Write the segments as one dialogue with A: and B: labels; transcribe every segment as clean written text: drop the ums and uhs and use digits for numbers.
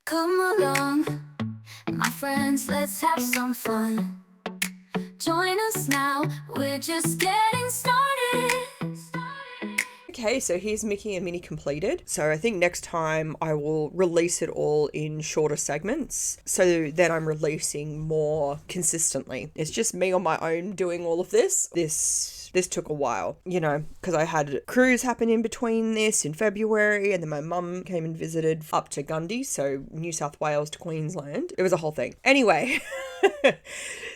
A: Come along, my friends, let's have some fun. Join us now, we're just getting started.
B: Okay, so here's Mickey and Minnie completed. So I think next time I will release it all in shorter segments, so then I'm releasing more consistently. It's just me on my own doing all of this. This took a while, you know, because I had a cruise happen in between this in February, and then my mum came and visited up to Gundy, so New South Wales to Queensland. It was a whole thing. Anyway,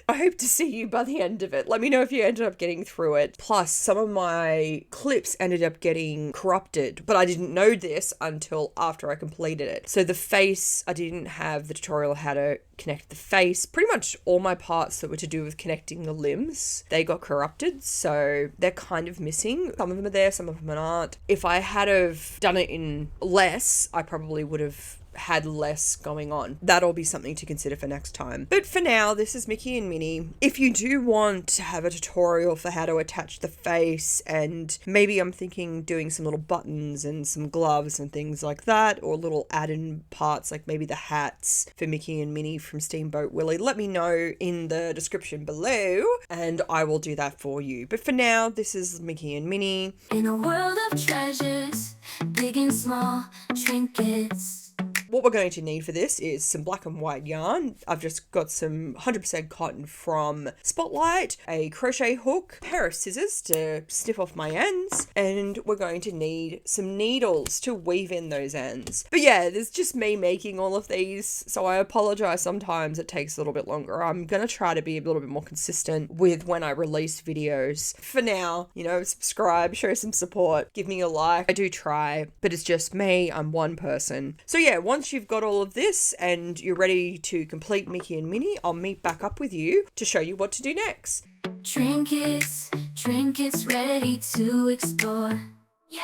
B: I hope to see you by the end of it. Let me know if you ended up getting through it. Plus, some of my clips ended up getting corrupted, but I didn't know this until after I completed it. So the face, I didn't have the tutorial how to connect the face. Pretty much all my parts that were to do with connecting the limbs, they got corrupted, so they're kind of missing. Some of them are there, some of them aren't. If I had have done it in less, I probably would have had less going on. That'll be something to consider for next time. But for now, this is Mickey and Minnie. If you do want to have a tutorial for how to attach the face, and maybe I'm thinking doing some little buttons and some gloves and things like that, or little add-in parts like maybe the hats for Mickey and Minnie from Steamboat Willie, let me know in the description below and I will do that for you. But for now, this is Mickey and Minnie.
A: In a world of treasures, big and small, trinkets.
B: What we're going to need for this is some black and white yarn. I've just got some 100% cotton from Spotlight, a crochet hook, a pair of scissors to snip off my ends, and we're going to need some needles to weave in those ends. But yeah, there's just me making all of these, so I apologize sometimes it takes a little bit longer. I'm going to try to be a little bit more consistent with when I release videos. For now, you know, subscribe, show some support, give me a like. I do try, but it's just me. I'm one person. So yeah, once you've got all of this and you're ready to complete Mickey and Minnie, I'll meet back up with you to show you what to do next.
A: Trinkets, trinkets ready to explore. Yeah.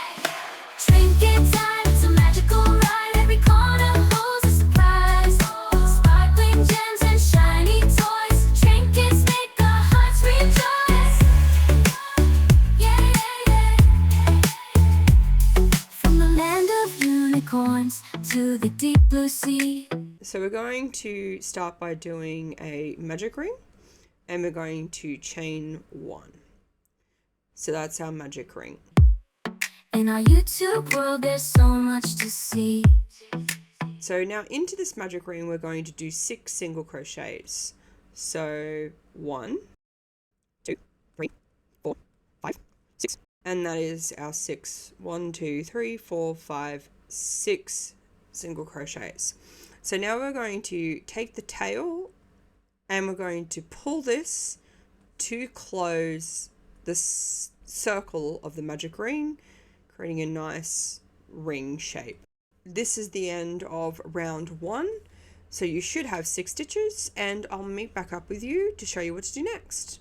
A: Trinket time, it's a magical ride. Every corner holds a surprise. Sparkling gems and shiny toys. Trinkets make our hearts rejoice. Yeah, yeah, yeah. From the land of unicorns to the deep blue sea.
B: So we're going to start by doing a magic ring, and we're going to chain 1. So that's our magic ring.
A: In our YouTube world, there's so much to see.
B: So now into this magic ring, we're going to do 6 single crochets. So 1, 2, 3, 4, 5, 6. And that is our 6. 1, 2, 3, 4, 5, 6 single crochets. So now we're going to take the tail and we're going to pull this to close the circle of the magic ring, creating a nice ring shape. This is the end of round 1. So you should have 6 stitches, and I'll meet back up with you to show you what to do next.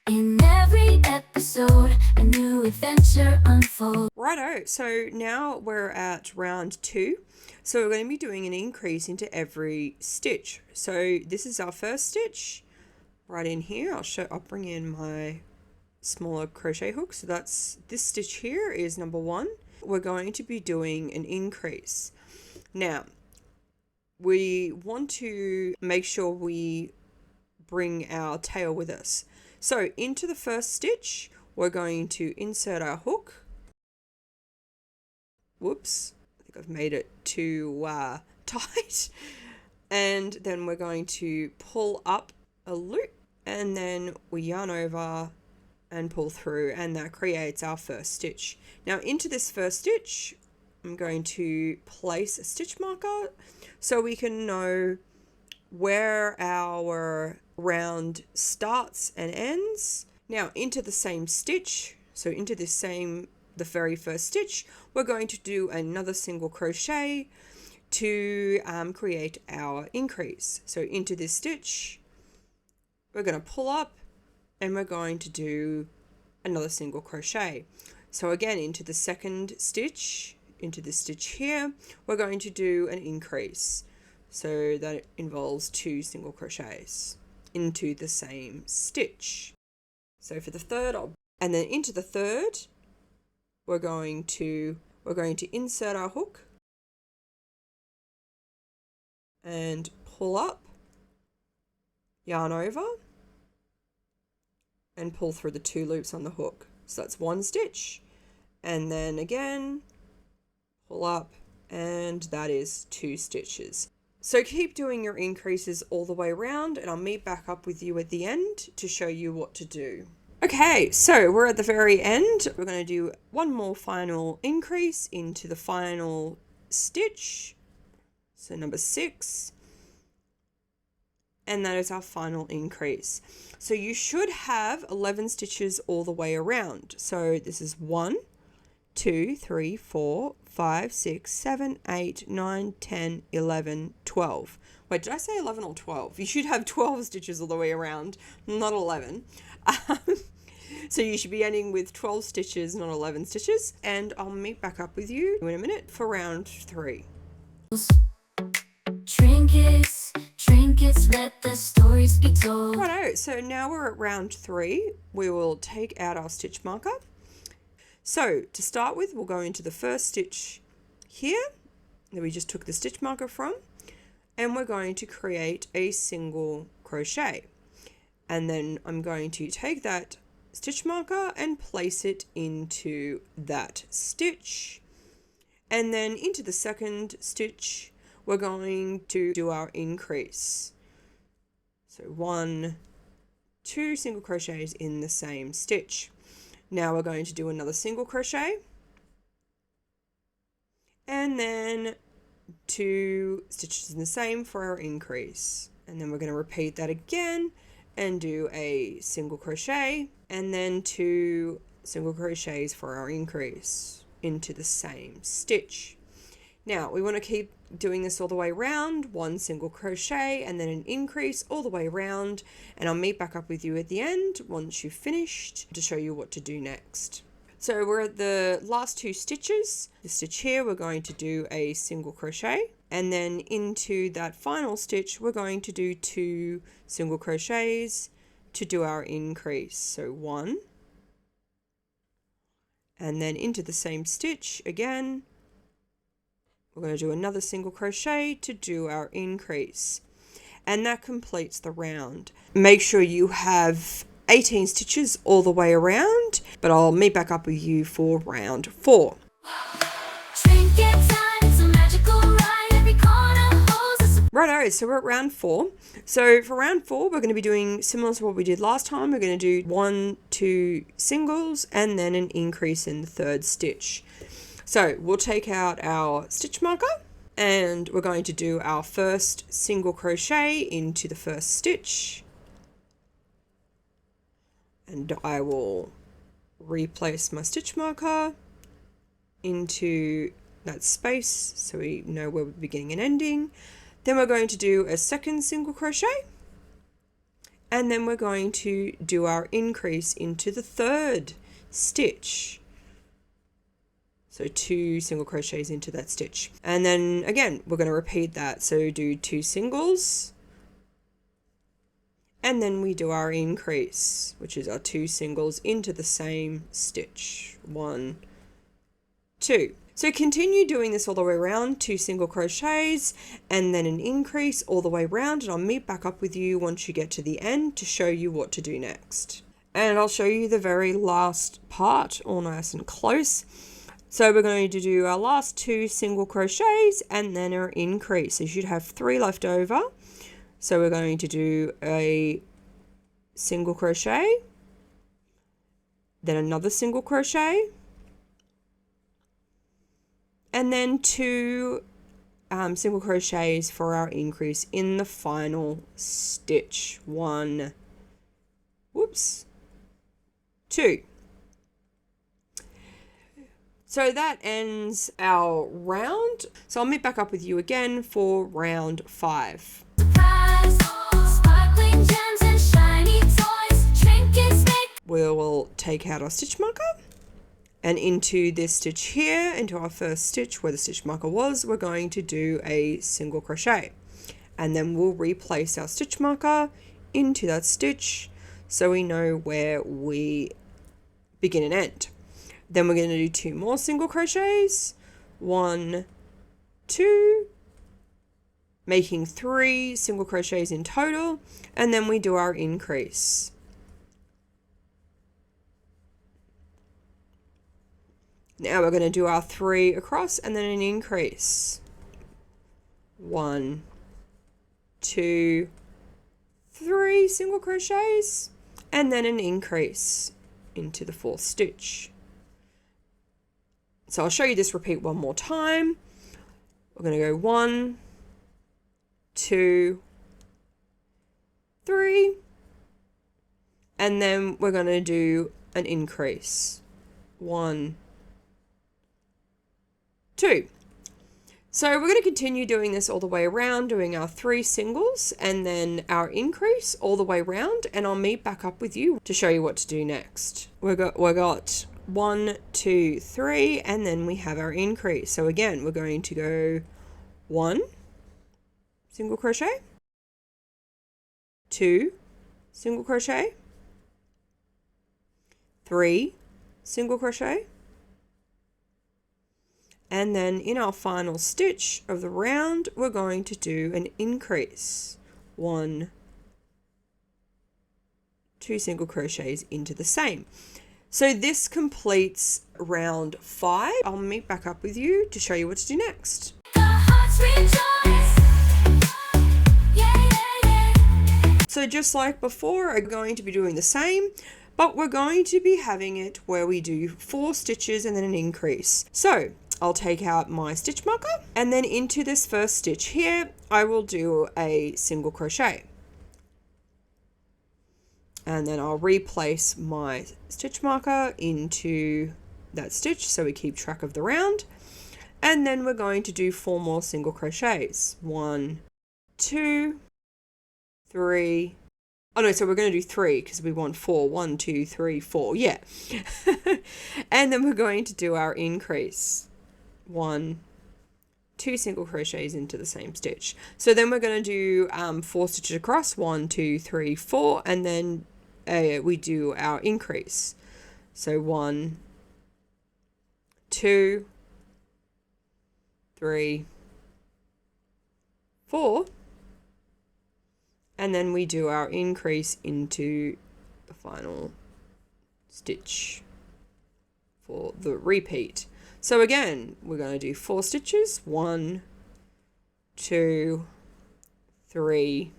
A: In every episode, a new adventure unfolds.
B: Righto, so now we're at round 2. So we're going to be doing an increase into every stitch. So this is our first stitch right in here. I'll bring in my smaller crochet hook. So that's this stitch here is number 1. We're going to be doing an increase. Now, we want to make sure we bring our tail with us. So into the first stitch, we're going to insert our hook. Whoops, I think I've made it too tight. And then we're going to pull up a loop, and then we yarn over and pull through, and that creates our first stitch. Now into this first stitch, I'm going to place a stitch marker so we can know where our round starts and ends. Now into the same stitch, so into the very first stitch, we're going to do another single crochet to create our increase. So into this stitch, we're going to pull up and we're going to do another single crochet. So again, into the second stitch, into this stitch here, we're going to do an increase. So that involves 2 single crochets into the same stitch. So for the third, and then into the third, we're going to insert our hook and pull up, yarn over, and pull through the 2 loops on the hook. So that's 1 stitch, and then again, pull up, and that is 2 stitches. So keep doing your increases all the way around, and I'll meet back up with you at the end to show you what to do. Okay, so we're at the very end. We're going to do one more final increase into the final stitch. So number 6. And that is our final increase. So you should have 11 stitches all the way around. So this is 1, 2, 3, 4, 5, 6, 7, 8, 9, 10, 11, 12. Wait, did I say 11 or 12? You should have 12 stitches all the way around, not 11. So you should be ending with 12 stitches, not 11 stitches. And I'll meet back up with you in a minute for round 3.
A: Trinkets, trinkets, let the stories be told.
B: Righto, so now we're at round 3. We will take out our stitch marker. So to start with, we'll go into the first stitch here that we just took the stitch marker from, and we're going to create a single crochet. And then I'm going to take that stitch marker and place it into that stitch. And then into the second stitch, we're going to do our increase. So 1, 2 single crochets in the same stitch. Now we're going to do another single crochet, and then 2 stitches in the same for our increase. And then we're going to repeat that again and do a single crochet, and then 2 single crochets for our increase into the same stitch. Now we want to keep doing this all the way around, 1 single crochet and then an increase all the way around, and I'll meet back up with you at the end once you've finished to show you what to do next. So we're at the last 2 stitches. The stitch here, we're going to do a single crochet, and then into that final stitch we're going to do 2 single crochets to do our increase. So 1, and then into the same stitch again we're going to do another single crochet to do our increase, and that completes the round. Make sure you have 18 stitches all the way around, but I'll meet back up with you for round 4.
A: Trinket time, it's a magical ride, every corner holds a
B: Righto, so we're at round 4. So for round 4, we're going to be doing similar to what we did last time. We're going to do 1, 2 singles and then an increase in the third stitch. So we'll take out our stitch marker and we're going to do our first single crochet into the first stitch. And I will replace my stitch marker into that space so we know where we're beginning and ending. Then we're going to do a second single crochet, and then we're going to do our increase into the third stitch. So 2 single crochets into that stitch. And then again, we're going to repeat that. So do 2 singles, and then we do our increase, which is our 2 singles into the same stitch. 1, 2. So continue doing this all the way around, 2 single crochets and then an increase all the way around, and I'll meet back up with you once you get to the end to show you what to do next. And I'll show you the very last part, all nice and close. So we're going to do our last 2 single crochets and then our increase. So you should have 3 left over. So we're going to do a single crochet, then another single crochet, and then 2 single crochets for our increase in the final stitch. 1, 2. So that ends our round. So I'll meet back up with you again for round 5.
A: surprise. Sparkling gems and shiny toys, trinkets make
B: We will take out our stitch marker, and into this stitch here, into our first stitch where the stitch marker was, we're going to do a single crochet, and then we'll replace our stitch marker into that stitch so we know where we begin and end. Then we're going to do 2 more single crochets, 1, 2, making 3 single crochets in total, and then we do our increase. Now we're going to do our 3 across and then an increase. 1, 2, 3 single crochets, and then an increase into the 4th stitch. So I'll show you this repeat one more time. We're going to go 1, 2, 3, and then we're going to do an increase. 1, 2. So we're going to continue doing this all the way around, doing our 3 singles and then our increase all the way around, and I'll meet back up with you to show you what to do next. We got 1, 2, 3, and then we have our increase. So again, we're going to go 1 single crochet, 2 single crochet, 3 single crochet, and then in our final stitch of the round, we're going to do an increase. 1, 2 single crochets into the same. So this completes round 5. I'll meet back up with you to show you what to do next.
A: The hearts rejoice. Yeah, yeah, yeah.
B: So just like before, I'm going to be doing the same, but we're going to be having it where we do 4 stitches and then an increase. So I'll take out my stitch marker, and then into this first stitch here, I will do a single crochet. And then I'll replace my stitch marker into that stitch so we keep track of the round. And then we're going to do 4 more single crochets. 1, 2, 3. Oh no, so we're going to do 3 because we want 4. 1, 2, 3, 4. Yeah. And then we're going to do our increase. 1, 2 single crochets into the same stitch. So then we're going to do 4 stitches across. 1, 2, 3, 4, and then we do our increase. So 1, 2, 3, 4, and then we do our increase into the final stitch for the repeat. So again, we're going to do 4 stitches. 1, 2, 3,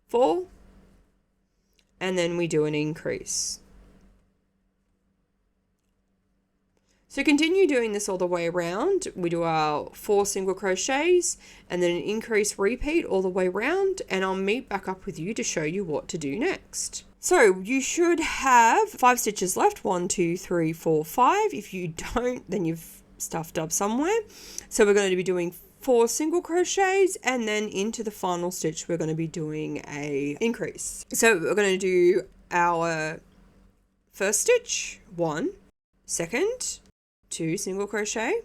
B: 4, and then we do an increase. So continue doing this all the way around. We do our 4 single crochets and then an increase repeat all the way around, and I'll meet back up with you to show you what to do next. So you should have 5 stitches left. 1, 2, 3, 4, 5. If you don't, then you've stuffed up somewhere. So we're going to be doing 4 single crochets, and then into the final stitch we're going to be doing a increase. So we're going to do our first stitch, 1, second, 2 single crochet,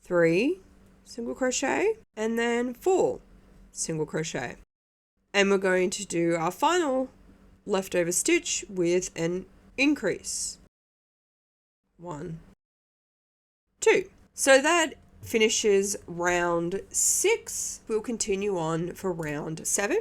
B: 3 single crochet, and then 4 single crochet. And we're going to do our final leftover stitch with an increase. 1, 2. So that finishes round 6. We'll continue on for round 7.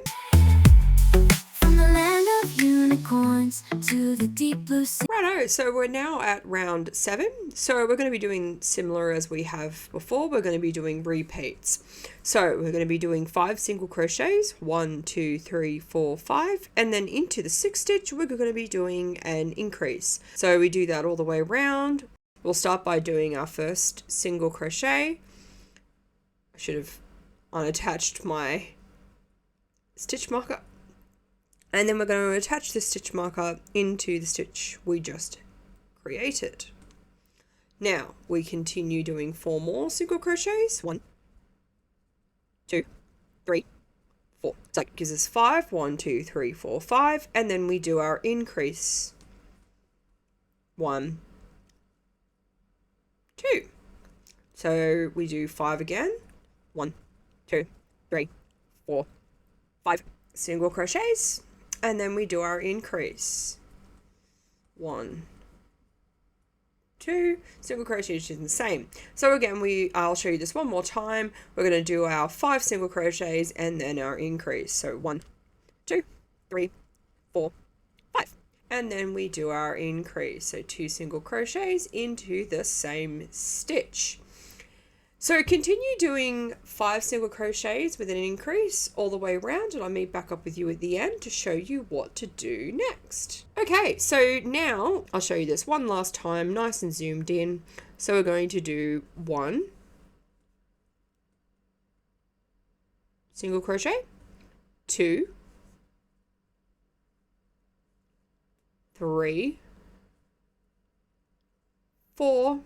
A: From the land of unicorns to the deep blue sea.
B: Righto, so we're now at round 7. So we're going to be doing similar as we have before. We're going to be doing repeats. So we're going to be doing 5 single crochets, 1, 2, 3, 4, 5, and then into the 6th stitch we're going to be doing an increase. So we do that all the way around. We'll start by doing our first single crochet. I should have unattached my stitch marker. And then we're going to attach the stitch marker into the stitch we just created. Now we continue doing 4 more single crochets. 1, 2, 3, 4. So that gives us 5. 1, 2, 3, 4, 5. And then we do our increase. 1, 2. So we do 5 again. 1, 2, 3, 4, 5 single crochets. And then we do our increase. 1, 2 single crochet stitches in the same. So again, I'll show you this one more time. We're going to do our 5 single crochets and then our increase. So 1, 2, 3, 4, 5. And then we do our increase. So 2 single crochets into the same stitch. So continue doing 5 single crochets with an increase all the way around, and I'll meet back up with you at the end to show you what to do next. Okay, so now I'll show you this one last time, nice and zoomed in. So we're going to do 1 single crochet, 2, 3, 4,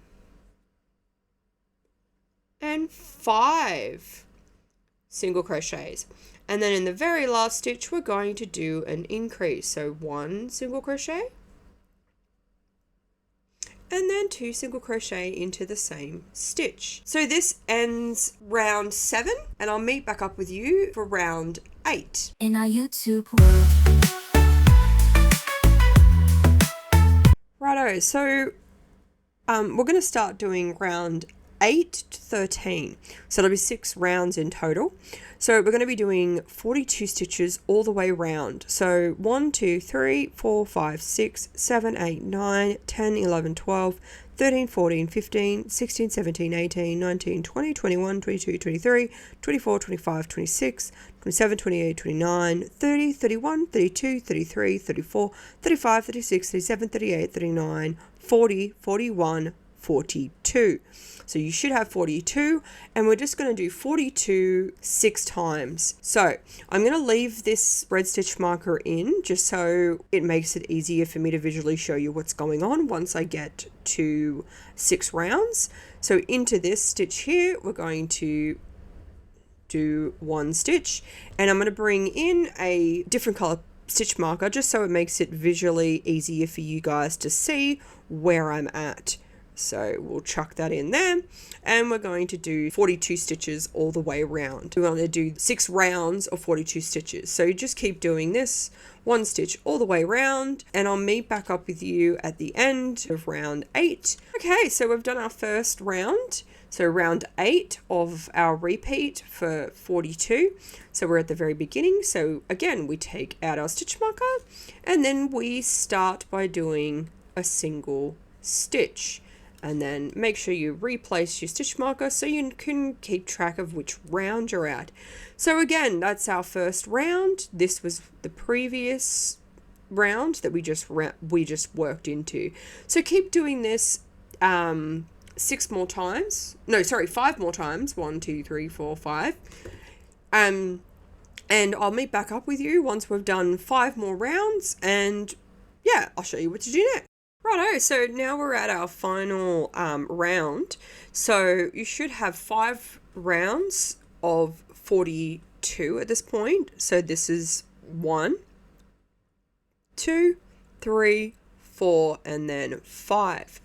B: and 5 single crochets. And then in the very last stitch, we're going to do an increase. So 1 single crochet, and then 2 single crochet into the same stitch. So this ends round 7, and I'll meet back up with you for round 8.
A: In our YouTube world.
B: Righto, so we're going to start doing round 8 to 13. So it'll be 6 rounds in total. So we're going to be doing 42 stitches all the way round. So 1, 2, 3, 4, 5, 6, 7, 8, 9, 10, 11, 12, 13, 14, 15, 16, 17, 18, 19, 20, 21, 22, 23, 24, 25, 26, 27, 28, 29, 30, 31, 32, 33, 34, 35, 36, 37, 38, 39, 40, 41, 42. So you should have 42, and we're just going to do 42 6 times. So I'm going to leave this red stitch marker in just so it makes it easier for me to visually show you what's going on once I get to 6 rounds. So into this stitch here, we're going to do 1 stitch, and I'm going to bring in a different color stitch marker just so it makes it visually easier for you guys to see where I'm at. So we'll chuck that in there, and we're going to do 42 stitches all the way around. We're going to do 6 rounds of 42 stitches. So you just keep doing this 1 stitch all the way around, and I'll meet back up with you at the end of round 8. Okay, so we've done our first round. So round 8 of our repeat for 42. So we're at the very beginning. So again, we take out our stitch marker, and then we start by doing a single stitch. And then make sure you replace your stitch marker so you can keep track of which round you're at. So again, that's our first round. This was the previous round that we just worked into. So keep doing this 5 more times. 1, 2, 3, 4, 5. And I'll meet back up with you once we've done 5 more rounds, and yeah, I'll show you what to do next. Righto, so now we're at our final round. So you should have 5 rounds of 42 at this point. So this is 1, 2, 3, 4, and then 5.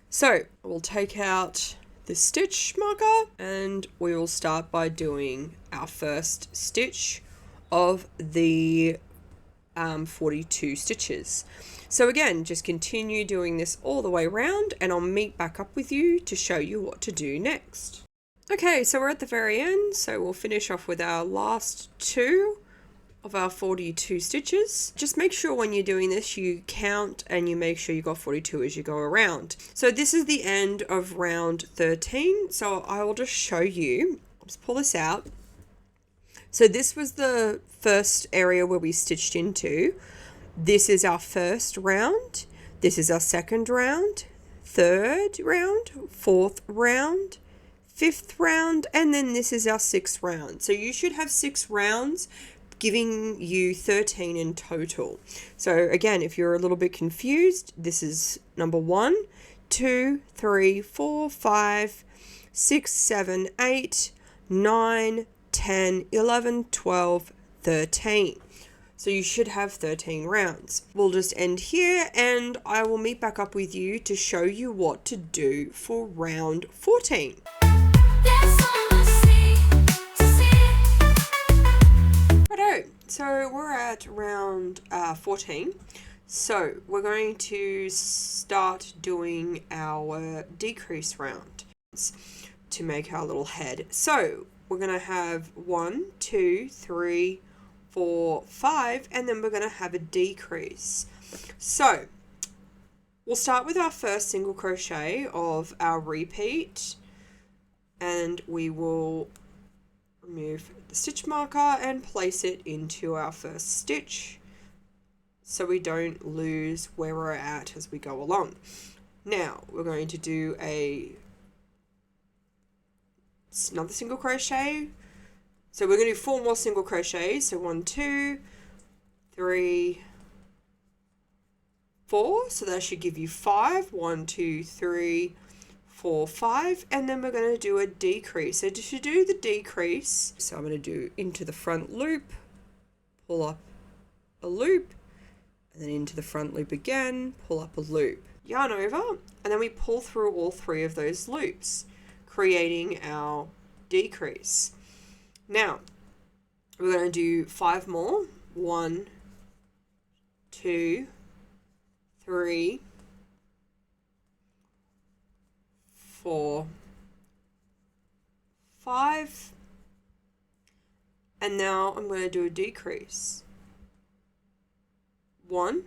B: So we'll take out the stitch marker, and we will start by doing our first stitch of the 42 stitches. So again, just continue doing this all the way around, and I'll meet back up with you to show you what to do next. Okay, so we're at the very end, so we'll finish off with our last 2 of our 42 stitches. Just make sure when you're doing this, you count and you make sure you got 42 as you go around. So this is the end of round 13. So I will just show you. I'll just pull this out. So this was the first area where we stitched into. This is our first round. This is our second round, third round, fourth round, fifth round, and then this is our 6th round. So you should have 6 rounds, giving you 13 in total. So again, if you're a little bit confused, this is number 1, 2, 3, 4, 5, 6, 7, 8, 9, 10, 11, 12, 13. So you should have 13 rounds. We'll just end here, and I will meet back up with you to show you what to do for round 14. Righto, so we're at round 14. So we're going to start doing our decrease round to make our little head. So we're going to have 1, 2, 3, 4, 5, and then we're going to have a decrease. So we'll start with our first single crochet of our repeat, and we will remove the stitch marker and place it into our first stitch so we don't lose where we're at as we go along. Now we're going to do another single crochet. So we're going to do 4 more single crochets. So 1, 2, 3, 4. So that should give you 5. 1, 2, 3, 4, 5, and then we're going to do a decrease. So to do the decrease, so I'm going to do into the front loop, pull up a loop, and then into the front loop again, pull up a loop, yarn over, and then we pull through all 3 of those loops, creating our decrease. Now we're going to do 5 more. 1, 2, 3, 4, 5, and now I'm going to do a decrease. 1,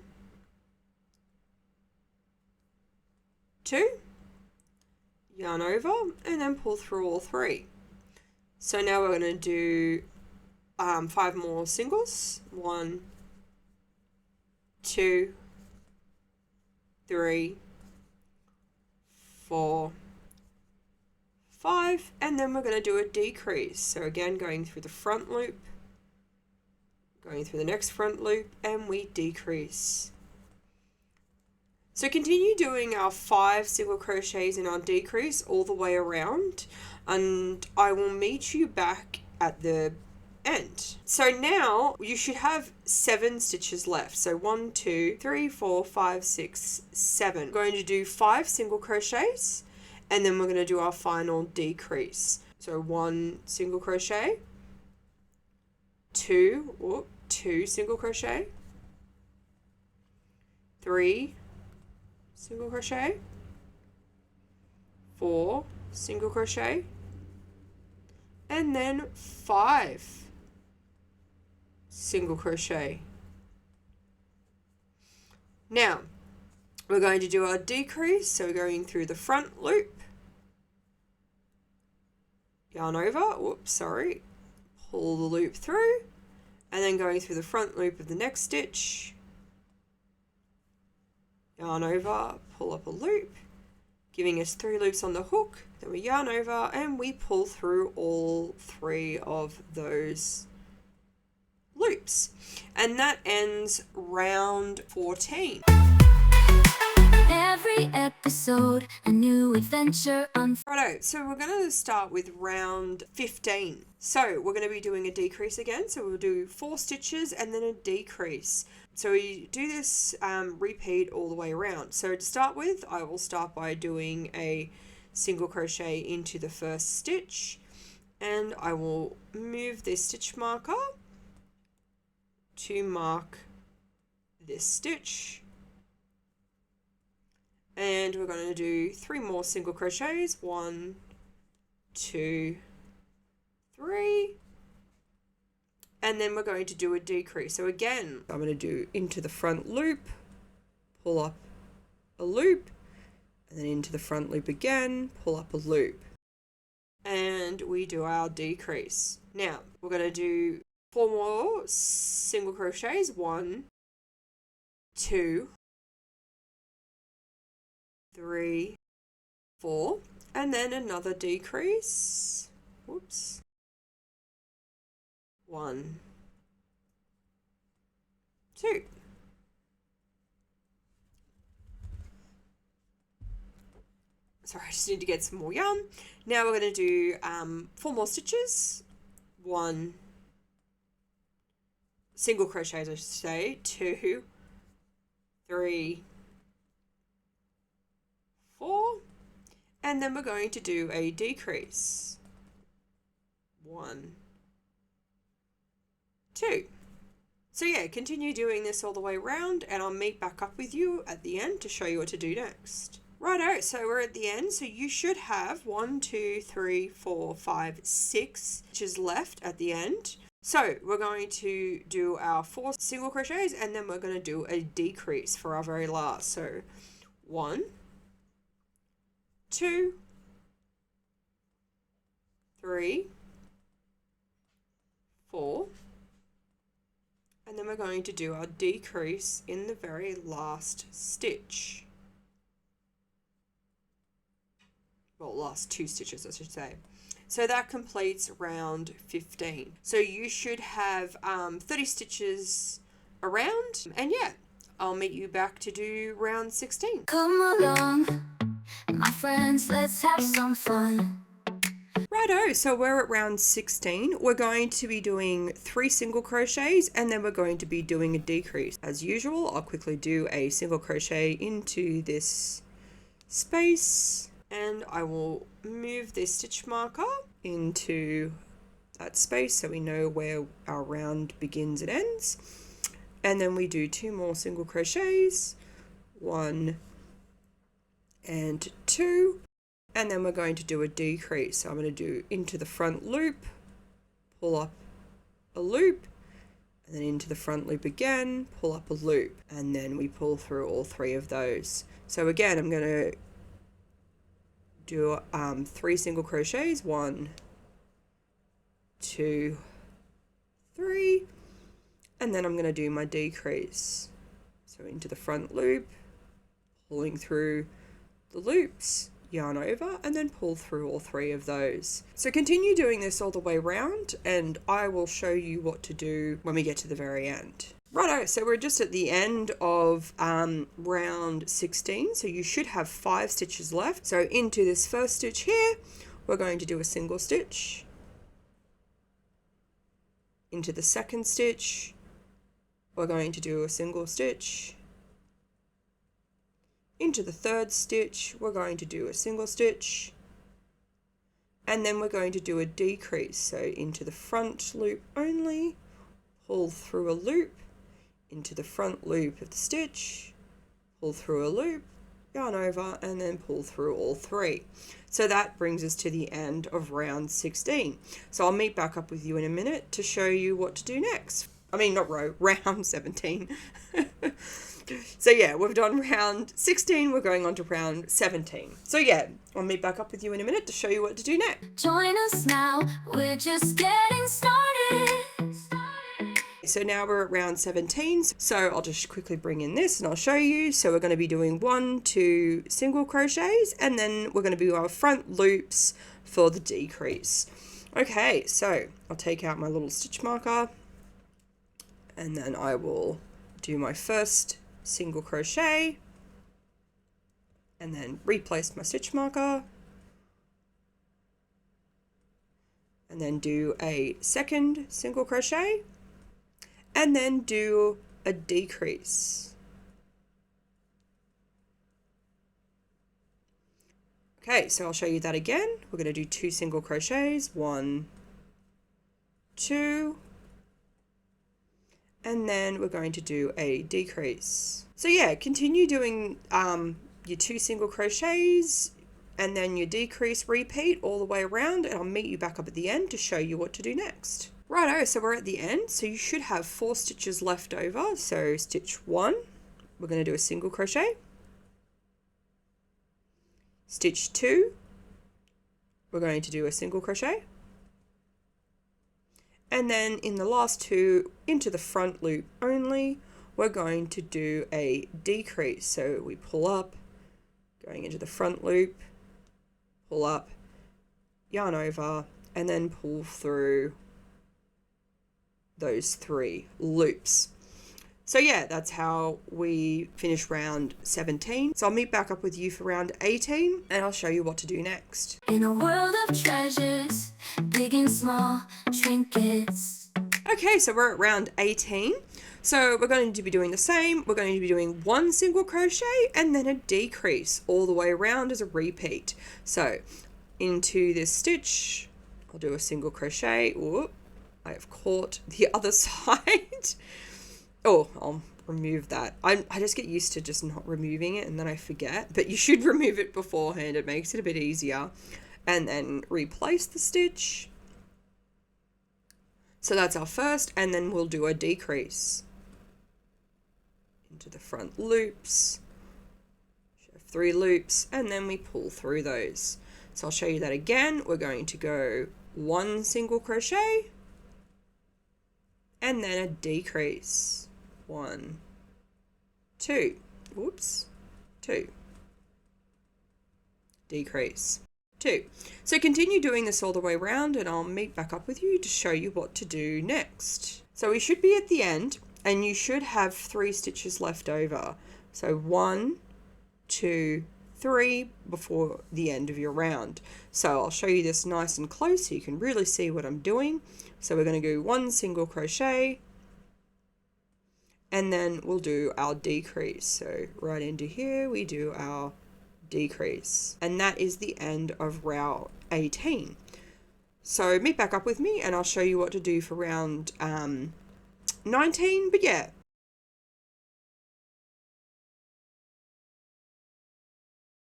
B: 2, yarn over, and then pull through all 3. So now we're going to do 5 more singles. 1, 2, 3, 4, 5, and then we're going to do a decrease. So again, going through the front loop, going through the next front loop, and we decrease. So continue doing our 5 single crochets in our decrease all the way around, and I will meet you back at the end. So now you should have 7 stitches left. So 1, 2, 3, 4, 5, 6, 7. We're going to do 5 single crochets, and then we're going to do our final decrease. So 1 single crochet, 2 single crochet, 3 single crochet, 4 single crochet, and then 5 single crochet. Now we're going to do our decrease, so we're going through the front loop, yarn over, pull the loop through, and then going through the front loop of the next stitch, yarn over, pull up a loop, giving us 3 loops on the hook, then we yarn over and we pull through all 3 of those loops, and that ends round 14.
A: Every episode, a new adventure
B: Righto, so we're going to start with round 15. So we're going to be doing a decrease again, so we'll do 4 stitches and then a decrease. So we do this repeat all the way around. So to start with, I will start by doing a single crochet into the first stitch, and I will move this stitch marker to mark this stitch, and we're going to do 3 more single crochets. 1, 2, 3, and then we're going to do a decrease. So again, I'm going to do into the front loop, pull up a loop, and then into the front loop again, pull up a loop, and we do our decrease. Now we're going to do 4 more single crochets. 1, 2, 3, 4, and then another decrease. 1, 2. Sorry, I just need to get some more yarn. Now we're going to do 4 more stitches. 1 single crochets, I should say. 2, 3, 4, and then we're going to do a decrease. 1, 2. So yeah, continue doing this all the way around and I'll meet back up with you at the end to show you what to do next. Righto, so we're at the end. So you should have 1, 2, 3, 4, 5, 6 stitches left at the end. So we're going to do our 4 single crochets and then we're going to do a decrease for our very last. So 1, 2, 3, 4, and then we're going to do our decrease in the very last stitch. Well, last 2 stitches, I should say. So that completes round 15. So you should have 30 stitches around, and yeah, I'll meet you back to do round 16.
A: Come along, my friends, let's have some fun.
B: Righto, so we're at round 16. We're going to be doing 3 single crochets and then we're going to be doing a decrease. As usual, I'll quickly do a single crochet into this space and I will move this stitch marker into that space so we know where our round begins and ends. And then we do 2 more single crochets, 1 and 2. And then we're going to do a decrease. So I'm going to do into the front loop, pull up a loop, and then into the front loop again, pull up a loop, and then we pull through all 3 of those. So again, I'm going to do 3 single crochets, 1, 2, 3, and then I'm going to do my decrease. So into the front loop, pulling through the loops, yarn over, and then pull through all 3 of those. So continue doing this all the way around and I will show you what to do when we get to the very end. Righto, so we're just at the end of round 16, so you should have 5 stitches left. So into this first stitch here, we're going to do a single stitch. Into the second stitch, we're going to do a single stitch. Into the third stitch, we're going to do a single stitch, and then we're going to do a decrease. So into the front loop only, pull through a loop, into the front loop of the stitch, pull through a loop, yarn over, and then pull through all 3. So that brings us to the end of round 16. So I'll meet back up with you in a minute to show you what to do next. I mean, not round 17. So yeah, we've done round 16, we're going on to round 17. So yeah, I'll meet back up with you in a minute to show you what to do next.
A: Join us now, we're just getting started.
B: So now we're at round 17, so I'll just quickly bring in this and I'll show you. So we're going to be doing 1, 2 single crochets and then we're going to do our front loops for the decrease. Okay, so I'll take out my little stitch marker and then I will do my first single crochet and then replace my stitch marker and then do a second single crochet and then do a decrease. Okay, so I'll show you that again. We're going to do 2 single crochets, 1, 2, and then we're going to do a decrease. So yeah, continue doing your 2 single crochets and then your decrease, repeat all the way around, and I'll meet you back up at the end to show you what to do next. Righto, so we're at the end, so you should have 4 stitches left over. So stitch 1, we're going to do a single crochet. Stitch 2, we're going to do a single crochet. And then in the last 2, into the front loop only, we're going to do a decrease. So we pull up, going into the front loop, pull up, yarn over, and then pull through those 3 loops. So yeah, that's how we finish round 17. So I'll meet back up with you for round 18 and I'll show you what to do next.
A: In a world of treasures, big and small, trinkets.
B: Okay, so we're at round 18. So we're going to be doing the same. We're going to be doing 1 single crochet and then a decrease all the way around as a repeat. So into this stitch, I'll do a single crochet. Whoop, I have caught the other side. Oh, I'll remove that. I just get used to just not removing it and then I forget. But you should remove it beforehand. It makes it a bit easier. And then replace the stitch. So that's our first, and then we'll do a decrease into the front loops. 3 loops, and then we pull through those. So I'll show you that again. We're going to go 1 single crochet and then a decrease. 1, 2, whoops, 2, decrease, 2. So continue doing this all the way around, and I'll meet back up with you to show you what to do next. So we should be at the end, and you should have 3 stitches left over. So 1, 2, 3 before the end of your round. So I'll show you this nice and close so you can really see what I'm doing. So we're going to do 1 single crochet, and then we'll do our decrease. So right into here we do our decrease, and that is the end of round 18. So meet back up with me and I'll show you what to do for round 19. But yeah,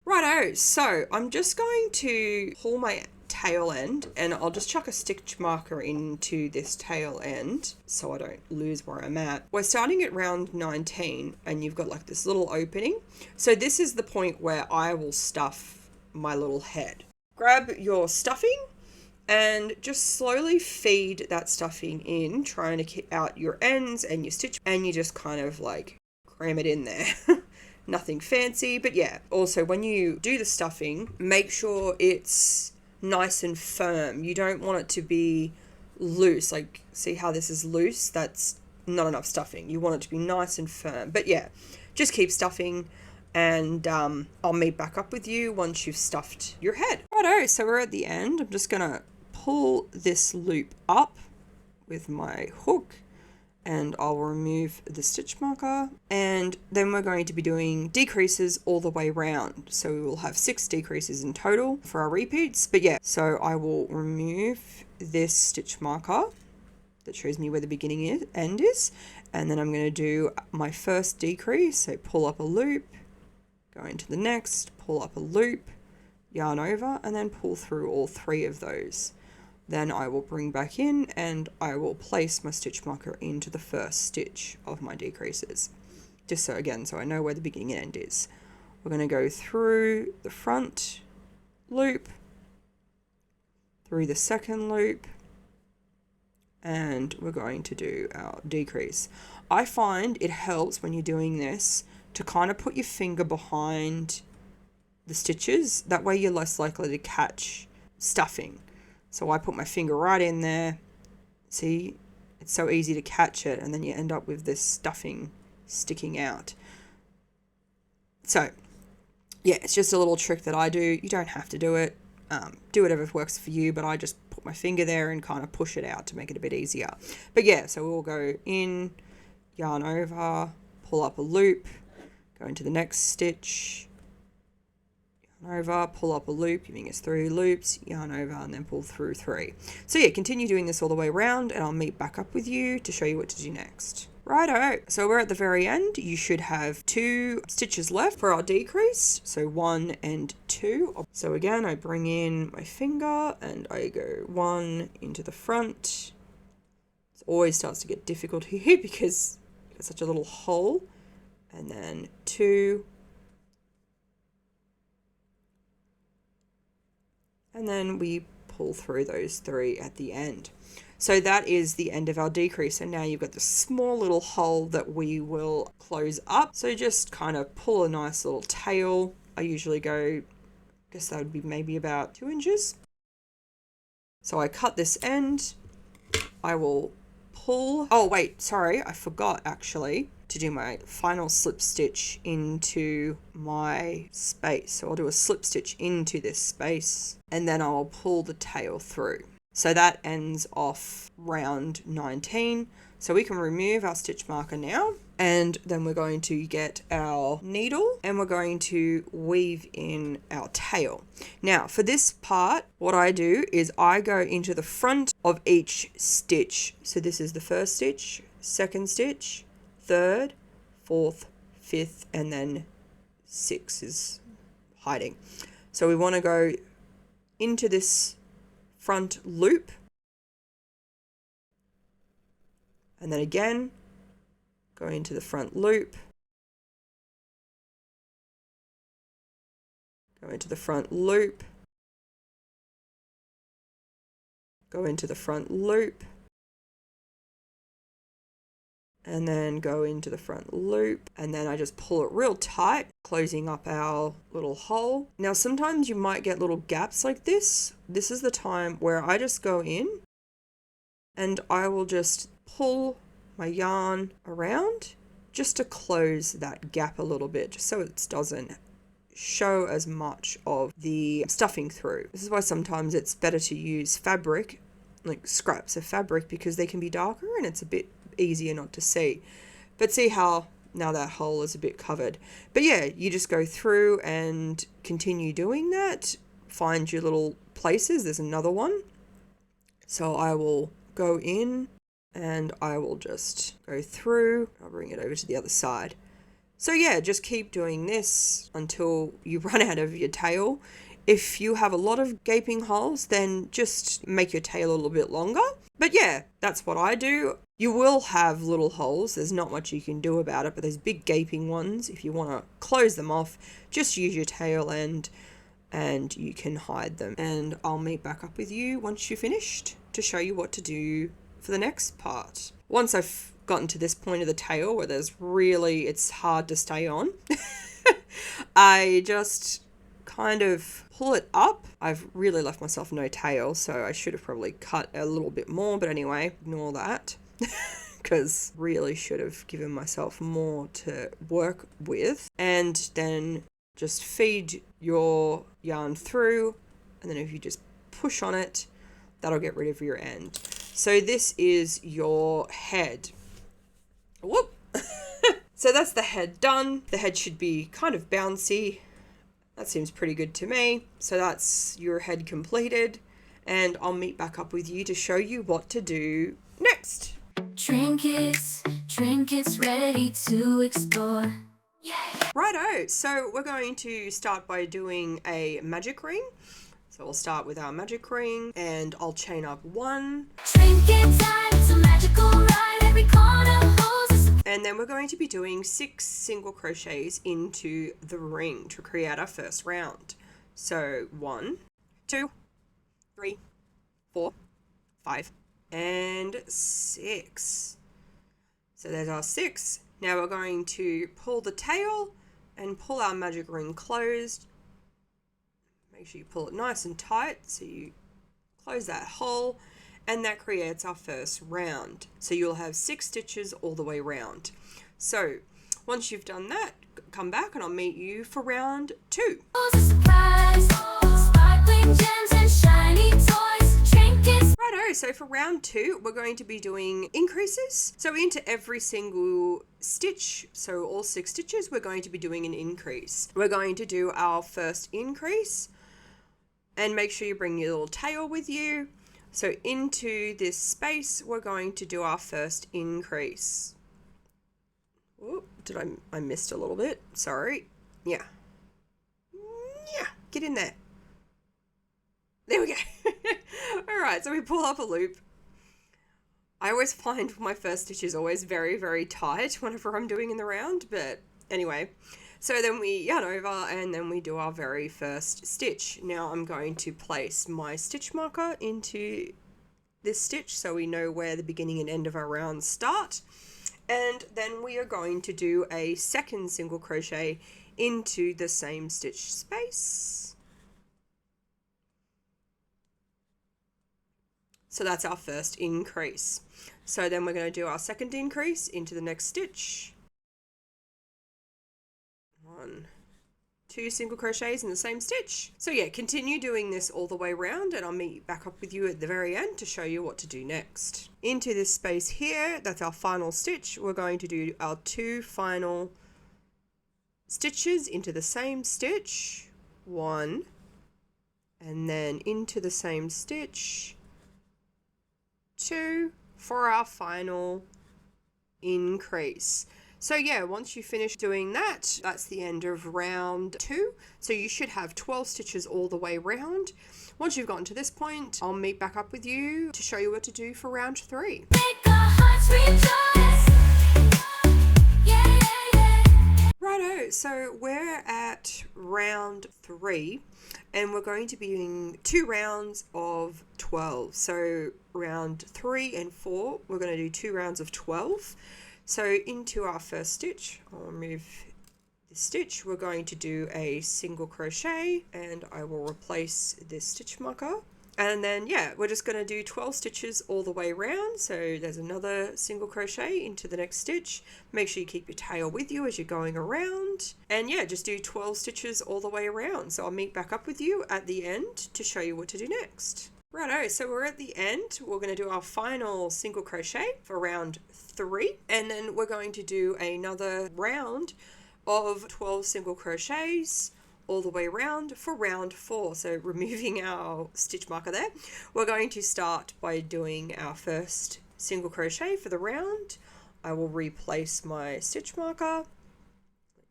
B: righto, so I'm just going to pull my tail end, and I'll just chuck a stitch marker into this tail end so I don't lose where I'm at. We're starting at round 19 and you've got like this little opening. So this is the point where I will stuff my little head. Grab your stuffing and just slowly feed that stuffing in, trying to keep out your ends and your stitch, and you just kind of like cram it in there. Nothing fancy, but yeah. Also, when you do the stuffing, make sure it's nice and firm. You don't want it to be loose. Like, see how this is loose? That's not enough stuffing. You want it to be nice and firm. But yeah, just keep stuffing, and I'll meet back up with you once you've stuffed your head. Righto, so we're at the end. I'm just gonna pull this loop up with my hook, and I'll remove the stitch marker, and then we're going to be doing decreases all the way around. So we will have 6 decreases in total for our repeats. But yeah, so I will remove this stitch marker that shows me where the beginning end is, and then I'm going to do my first decrease. So pull up a loop, go into the next, pull up a loop, yarn over, and then pull through all 3 of those. Then I will bring back in and I will place my stitch marker into the first stitch of my decreases. Just so again, so I know where the beginning and end is. We're going to go through the front loop, through the second loop, and we're going to do our decrease. I find it helps when you're doing this to kind of put your finger behind the stitches. That way you're less likely to catch stuffing. So I put my finger right in there. See, it's so easy to catch it, and then you end up with this stuffing sticking out. So yeah, it's just a little trick that I do. You don't have to do it. Do whatever works for you, but I just put my finger there and kind of push it out to make it a bit easier. But yeah, so we'll go in, yarn over, pull up a loop, go into the next stitch, over, pull up a loop, giving us 3 loops, yarn over, and then pull through 3. So yeah, continue doing this all the way around, and I'll meet back up with you to show you what to do next. Righto, so we're at the very end. You should have 2 stitches left for our decrease, so 1 and 2. So again, I bring in my finger and I go 1 into the front. It always starts to get difficult here because it's such a little hole, and then 2. And then we pull through those 3 at the end. So that is the end of our decrease. And now you've got this small little hole that we will close up. So just kind of pull a nice little tail. I usually go, I guess that would be maybe about 2 inches. So I cut this end. I will pull. Oh, wait, sorry, I forgot actually to do my final slip stitch into my space. So I'll do a slip stitch into this space, and then I'll pull the tail through. So that ends off round 19. So we can remove our stitch marker now, and then we're going to get our needle and we're going to weave in our tail. Now for this part, what I do is I go into the front of each stitch. So this is the first stitch, second stitch, third, fourth, fifth, and then 6 is hiding. So we want to go into this front loop, and then again go into the front loop, go into the front loop, go into the front loop, and then go into the front loop, and then I just pull it real tight, closing up our little hole. Now sometimes you might get little gaps like this. This is the time where I just go in and I will just pull my yarn around just to close that gap a little bit, just so it doesn't show as much of the stuffing through. This is why sometimes it's better to use fabric, like scraps of fabric, because they can be darker and it's a bit easier not to see. But see how now that hole is a bit covered. But yeah, you just go through and continue doing that. Find your little places. There's another one. So I will go in and I will just go through. I'll bring it over to the other side. So yeah, just keep doing this until you run out of your tail. If you have a lot of gaping holes, then just make your tail a little bit longer. But yeah, that's what I do. You will have little holes. There's not much you can do about it, but those big gaping ones, if you want to close them off, just use your tail end and you can hide them. And I'll meet back up with you once you're finished to show you what to do for the next part. Once I've gotten to this point of the tail where it's hard to stay on, I just kind of pull it up. I've really left myself no tail, so I should have probably cut a little bit more, but anyway, ignore that. Because really should have given myself more to work with. And then just feed your yarn through, and then if you just push on it, that'll get rid of your end. So this is your head. Whoop! So that's the head done. The head should be kind of bouncy. That seems pretty good to me. So that's your head completed, and I'll meet back up with you to show you what to do next.
A: Trinkets, trinkets ready to explore.
B: Righto, so we're going to start by doing a magic ring. So we'll start with our magic ring, and I'll chain up 1.
A: Trinket time, it's a magical ride, every corner holds a surprise.
B: And then we're going to be doing 6 single crochets into the ring to create our first round. So 1, 2, 3, 4, 5, and 6. So there's our 6. Now we're going to pull the tail and pull our magic ring closed. Make sure you pull it nice and tight so you close that hole, and that creates our first round. So you'll have 6 stitches all the way round. So once you've done that, come back and I'll meet you for round 2.
A: Holds a surprise, sparkling gems and shiny toys, trinkets.
B: Righto, so for round 2, we're going to be doing increases. So into every single stitch, so all 6 stitches, we're going to be doing an increase. We're going to do our first increase, and make sure you bring your little tail with you. So into this space, we're going to do our first increase. Oh, I missed a little bit, sorry. Yeah, get in there. There we go. All right, so we pull up a loop. I always find my first stitch is always very, very tight whenever I'm doing in the round, but anyway. So then we yarn over and then we do our very first stitch. Now I'm going to place my stitch marker into this stitch so we know where the beginning and end of our rounds start. And then we are going to do a second single crochet into the same stitch space. So that's our first increase. So then we're going to do our second increase into the next stitch. 1, 2 single crochets in the same stitch. So yeah, continue doing this all the way around, and I'll meet back up with you at the very end to show you what to do next. Into this space here, that's our final stitch. We're going to do our 2 final stitches into the same stitch. 1, and then into the same stitch. 2 for our final increase. So yeah, once you finish doing that, that's the end of round 2. So you should have 12 stitches all the way round. Once you've gotten to this point, I'll meet back up with you to show you what to do for round 3.
A: Make our hearts rejoice. Yeah, yeah, yeah.
B: Righto, so we're at round 3 and we're going to be doing 2 rounds of 12. So round 3 and 4, we're going to do 2 rounds of 12. So into our first stitch, I'll remove this stitch. We're going to do a single crochet and I will replace this stitch marker. And then, yeah, we're just going to do 12 stitches all the way around. So there's another single crochet into the next stitch. Make sure you keep your tail with you as you're going around. And yeah, just do 12 stitches all the way around. So I'll meet back up with you at the end to show you what to do next. Righto, so we're at the end. We're going to do our final single crochet for round 3. And then we're going to do another round of 12 single crochets all the way around for round 4. So removing our stitch marker there, we're going to start by doing our first single crochet for the round. I will replace my stitch marker like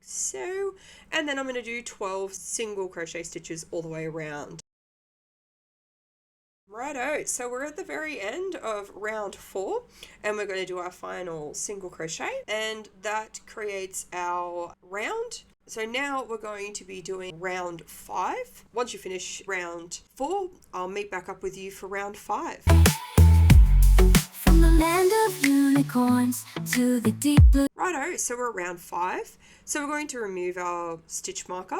B: so, and then I'm going to do 12 single crochet stitches all the way around. Righto, so we're at the very end of round 4 and we're going to do our final single crochet, and that creates our round. So now we're going to be doing round 5. Once you finish round 4, I'll meet back up with you for round 5.
A: From the land of unicorns to the deep blue.
B: Righto, so we're at round 5. So we're going to remove our stitch marker,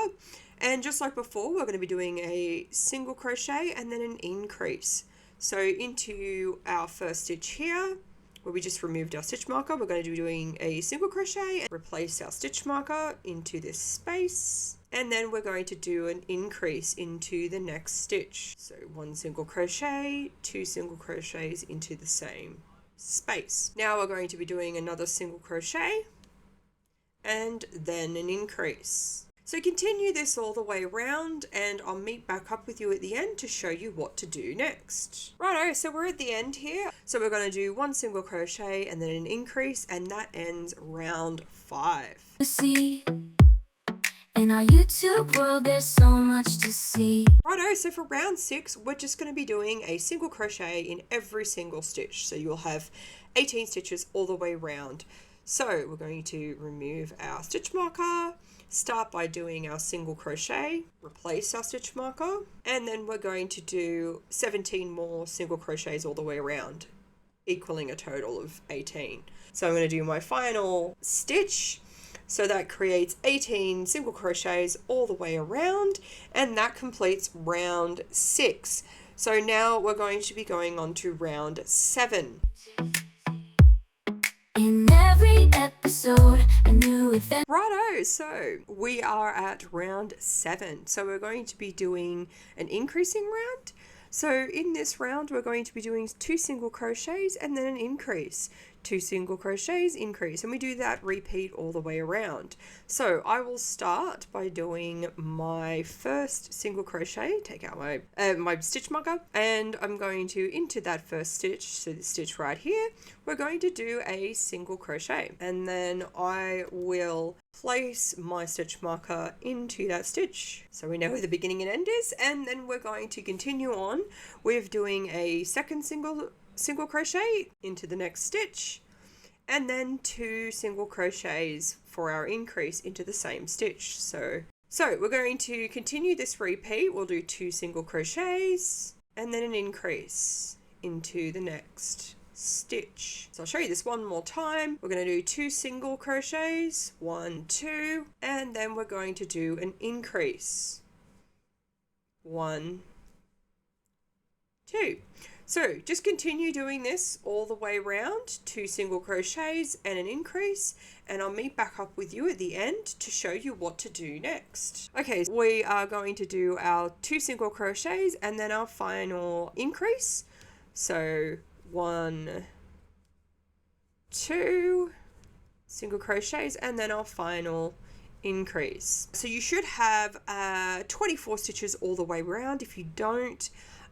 B: and just like before, we're going to be doing a single crochet and then an increase. So into our first stitch here, where we just removed our stitch marker, we're going to be doing a single crochet and replace our stitch marker into this space, and then we're going to do an increase into the next stitch. So 1 single crochet, 2 single crochets into the same space. Now we're going to be doing another single crochet and then an increase. So continue this all the way around and I'll meet back up with you at the end to show you what to do next. Righto, so we're at the end here. So we're going to do 1 single crochet and then an increase, and that ends round 5.
A: See, in our YouTube world, there's so much to see.
B: Righto, so for round 6, we're just going to be doing a single crochet in every single stitch. So you'll have 18 stitches all the way around. So we're going to remove our stitch marker, start by doing our single crochet, replace our stitch marker, and then we're going to do 17 more single crochets all the way around, equaling a total of 18. So I'm going to do my final stitch. So that creates 18 single crochets all the way around, and that completes round 6. So now we're going to be going on to round 7.
A: In every episode, a new event.
B: Righto, so we are at round 7. So we're going to be doing an increasing round. So in this round, we're going to be doing 2 single crochets and then an increase. 2 single crochets, increase, and we do that repeat all the way around. So I will start by doing my first single crochet, take out my stitch marker, and I'm going to, into that first stitch, so the stitch right here, we're going to do a single crochet, and then I will place my stitch marker into that stitch so we know where the beginning and end is, and then we're going to continue on with doing a second single crochet into the next stitch, and then 2 single crochets for our increase into the same stitch. So we're going to continue this repeat. We'll do 2 single crochets and then an increase into the next stitch. So I'll show you this one more time. We're going to do 2 single crochets, 1, 2, and then we're going to do an increase, 1, 2. So just continue doing this all the way around, 2 single crochets and an increase, and I'll meet back up with you at the end to show you what to do next. Okay, so we are going to do our 2 single crochets and then our final increase. So 1, 2 single crochets and then our final increase. So you should have 24 stitches all the way around. If you don't,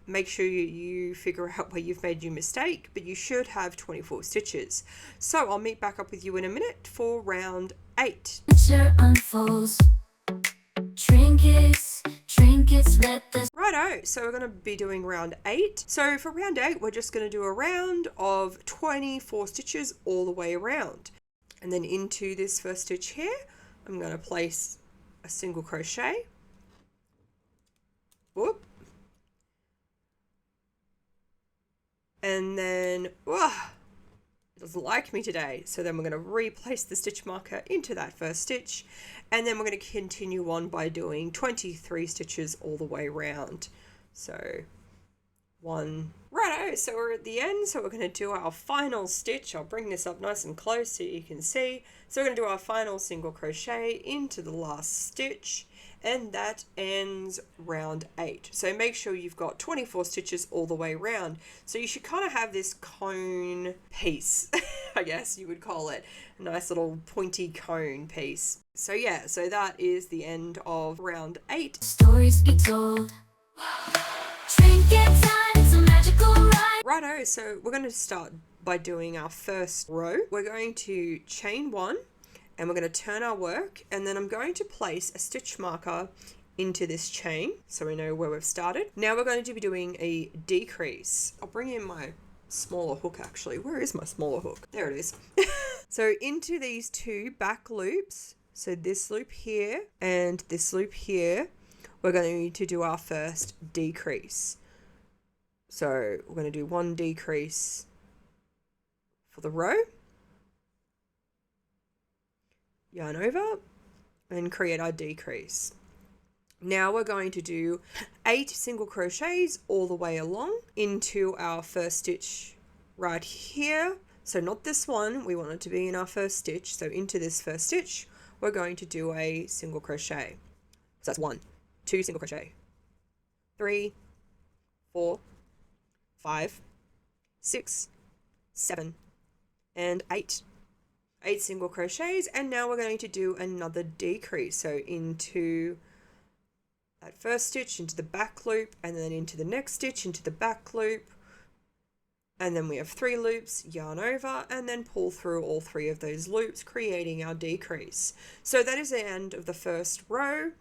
B: make sure you figure out where you've made your mistake, but you should have 24 stitches. So I'll meet back up with you in a minute for round 8.
A: Picture unfolds. Trinkets, trinkets, let the
B: Righto, so we're going to be doing round 8. So for round 8, we're just going to do a round of 24 stitches all the way around. And then into this first stitch here, I'm going to place a single crochet. Whoop. And then, it doesn't like me today. So then we're going to replace the stitch marker into that first stitch. And then we're going to continue on by doing 23 stitches all the way around. So 1. Righto, so we're at the end. So we're going to do our final stitch. I'll bring this up nice and close so you can see. So we're going to do our final single crochet into the last stitch. And that ends round 8. So make sure you've got 24 stitches all the way around. So you should kind of have this cone piece, I guess you would call it. A nice little pointy cone piece. So yeah, so that is the end of round 8.
A: stories be told. Trinket time, it's a magical ride.
B: Righto, so we're going to start by doing our first row. We're going to chain 1. And we're going to turn our work, and then I'm going to place a stitch marker into this chain so we know where we've started. Now we're going to be doing a decrease. I'll bring in my smaller hook actually. Where is my smaller hook? There it is. So into these 2 back loops, so this loop here and this loop here, we're going to do our first decrease. So we're going to do 1 decrease for the row. Yarn over and create our decrease. Now we're going to do 8 single crochets all the way along into our first stitch right here. So not this one, we want it to be in our first stitch. So into this first stitch, we're going to do a single crochet. So that's 1, 2 single crochet, 3, 4, 5, 6, 7, and 8. 8 single crochets, and now we're going to do another decrease. So into that first stitch, into the back loop, and then into the next stitch, into the back loop, and then we have 3 loops, yarn over, and then pull through all 3 of those loops, creating our decrease. So that is the end of the first row.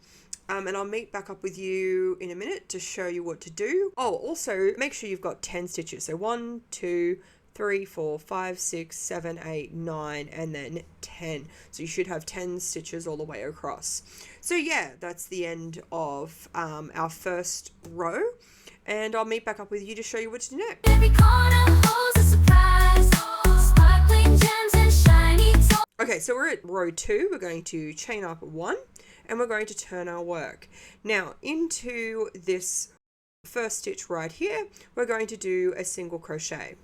B: And I'll meet back up with you in a minute to show you what to do. Oh, also make sure you've got 10 stitches. So 1, 2, 3, 4, 5, 6, 7, 8, 9, and then 10. So you should have 10 stitches all the way across. So yeah, that's the end of our first row. And I'll meet back up with you to show you what to do next.
A: Every corner holds a surprise. Sparkling gems and shiny toys.
B: Okay, so we're at row 2. We're going to chain up 1, and we're going to turn our work. Now, into this first stitch right here, we're going to do a single crochet.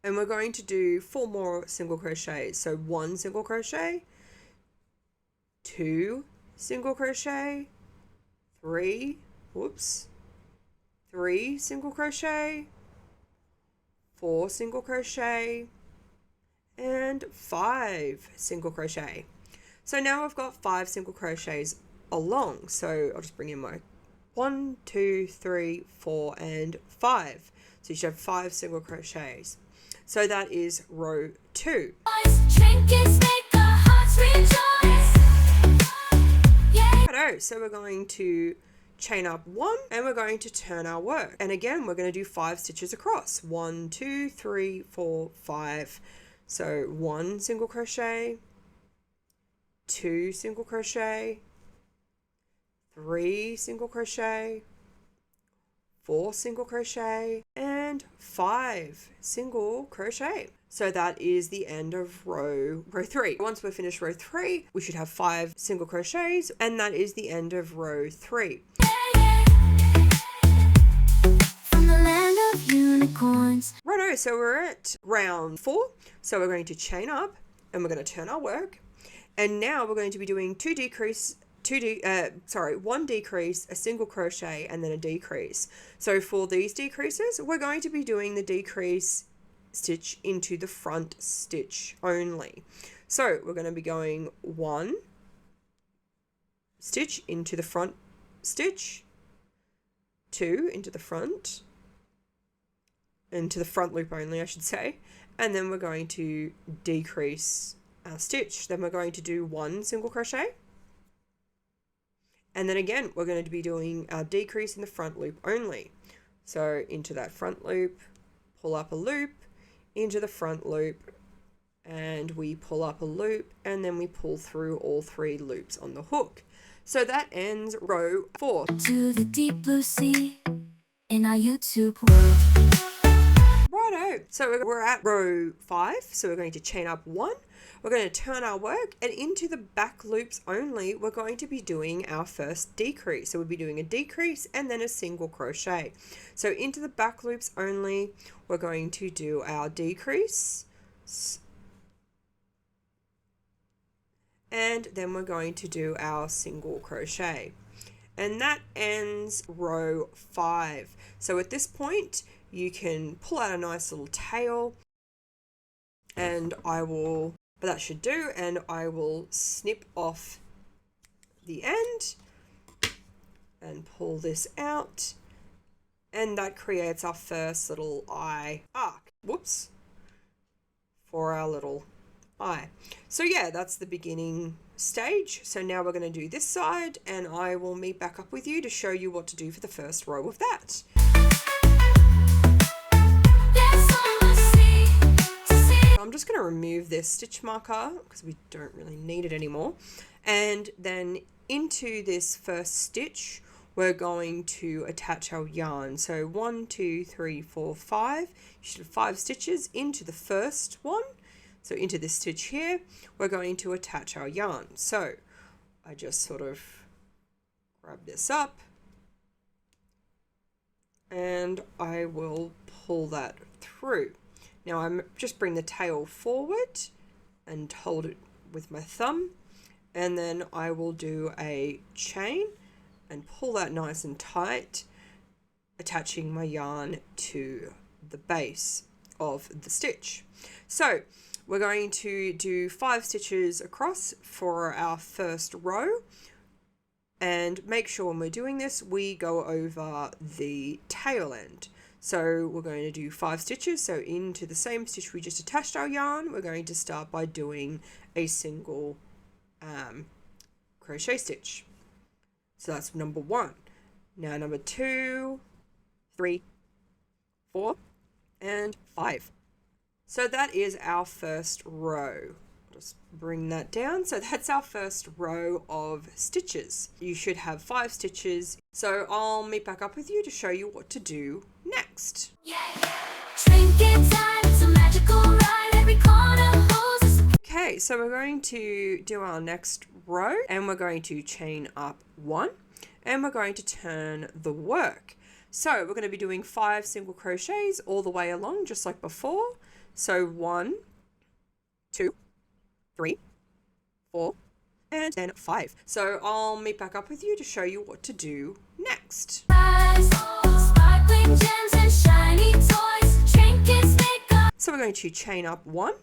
B: And we're going to do 4 more single crochets. So 1 single crochet, 2 single crochet, 3 single crochet, 4 single crochet, and 5 single crochet. So now I've got 5 single crochets along. So I'll just bring in my 1, 2, 3, 4, and 5. So you should have 5 single crochets. So that is row 2.
A: Trinkets make our hearts rejoice. Yeah.
B: Righto, so we're going to chain up 1 and we're going to turn our work. And again, we're going to do 5 stitches across. 1, 2, 3, 4, 5. So 1 single crochet, 2 single crochet, 3 single crochet, 4 single crochet, and 5 single crochet. So that is the end of row 3. Once we're finished row 3, we should have 5 single crochets, and that is the end of row 3.
A: From the land of unicorns.
B: Righto, so we're at round 4. So we're going to chain up, and we're going to turn our work. And now we're going to be doing 1 decrease, a single crochet, and then a decrease. So for these decreases, we're going to be doing the decrease stitch into the front stitch only. So we're going to be going 1 stitch into the front stitch, 2 into the front, into the front loop only, I should say, and then we're going to decrease our stitch. Then we're going to do 1 single crochet, and then again we're going to be doing our decrease in the front loop only. So into that front loop, pull up a loop, into the front loop, and we pull up a loop, and then we pull through all 3 loops on the hook. So that ends row 4.
A: To the deep blue sea in our YouTube world.
B: Righto, so we're at row 5, so we're going to chain up 1, we're going to turn our work, and into the back loops only we're going to be doing our first decrease. So we'll be doing a decrease and then a single crochet. So into the back loops only we're going to do our decrease, and then we're going to do our single crochet, and that ends row 5. So at this point you can pull out a nice little tail, and that should do, and I will snip off the end and pull this out, and that creates our first little eye arc, whoops, for our little eye. So yeah, that's the beginning stage. So now we're going to do this side, and I will meet back up with you to show you what to do for the first row of that. I'm just going to remove this stitch marker because we don't really need it anymore, and then into this first stitch we're going to attach our yarn. So 1, 2, 3, 4, 5, you should have 5 stitches into the first one. So into this stitch here we're going to attach our yarn. So I just sort of grab this up and I will pull that through. Now I'm just bring the tail forward and hold it with my thumb, and then I will do a chain and pull that nice and tight, attaching my yarn to the base of the stitch. So we're going to do 5 stitches across for our first row, and make sure when we're doing this we go over the tail end. So we're going to do 5 stitches. So into the same stitch we just attached our yarn, we're going to start by doing a single crochet stitch. So that's number 1. Now number 2, 3, 4, and 5. So that is our first row. Just bring that down. So that's our first row of stitches. You should have 5 stitches. So I'll meet back up with you to show you what to do next.
A: Yeah, yeah. Trinket time, it's a magical ride, every corner holds a surprise.
B: Okay, so we're going to do our next row, and we're going to chain up 1, and we're going to turn the work. So we're going to be doing 5 single crochets all the way along, just like before. So 1, 2, 3, 4, and then 5. So I'll meet back up with you to show you what to do next.
A: Sparkling gems and shiny toys, trinkets make up.
B: So we're going to chain up 1,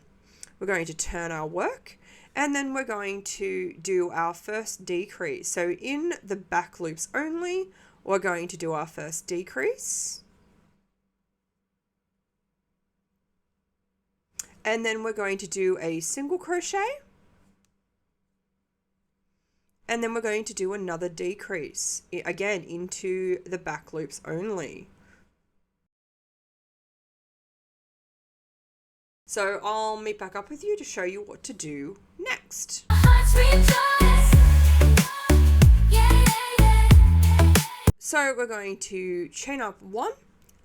B: we're going to turn our work, and then we're going to do our first decrease. So in the back loops only, we're going to do our first decrease, and then we're going to do a single crochet, and then we're going to do another decrease, again into the back loops only. So I'll meet back up with you to show you what to do next.
A: Hearts rejoice. Yeah, yeah, yeah.
B: So we're going to chain up 1,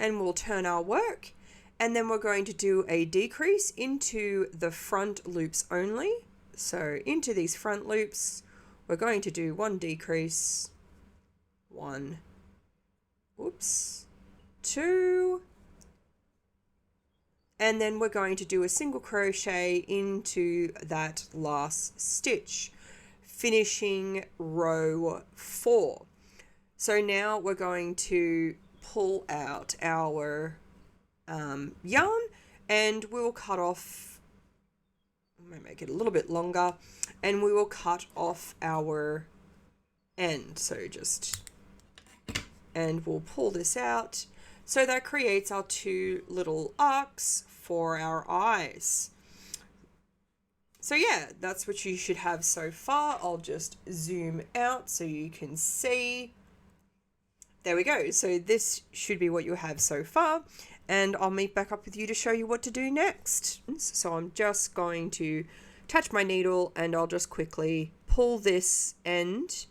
B: and we'll turn our work, and then we're going to do a decrease into the front loops only. So into these front loops we're going to do 1 decrease, 1, whoops, 2, and then we're going to do a single crochet into that last stitch, finishing row 4. So now we're going to pull out our yarn, and we'll cut off, I'm going to make it a little bit longer, and we will cut off our end. So just and we'll pull this out. So that creates our two little arcs for our eyes. So yeah, that's what you should have so far. I'll just zoom out so you can see. There we go. So this should be what you have so far, and I'll meet back up with you to show you what to do next. So I'm just going to attach my needle, and I'll just quickly pull this end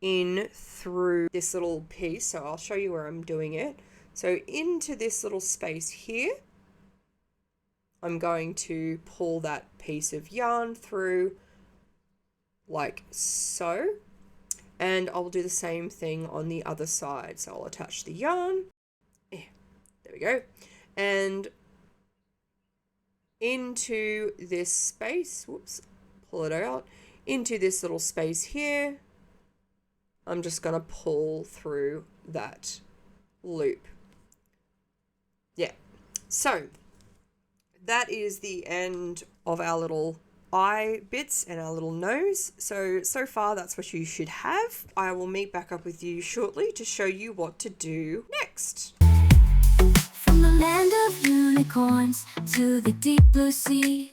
B: in through this little piece. So I'll show you where I'm doing it. So into this little space here, I'm going to pull that piece of yarn through like so. And I'll do the same thing on the other side. So I'll attach the yarn. Yeah, there we go. And into this space, whoops, pull it out. Into this little space here, I'm just going to pull through that loop. Yeah, so that is the end of our little eye bits and our little nose. So far that's what you should have. I will meet back up with you shortly to show you what to do next.
A: From the land of unicorns to the deep blue sea,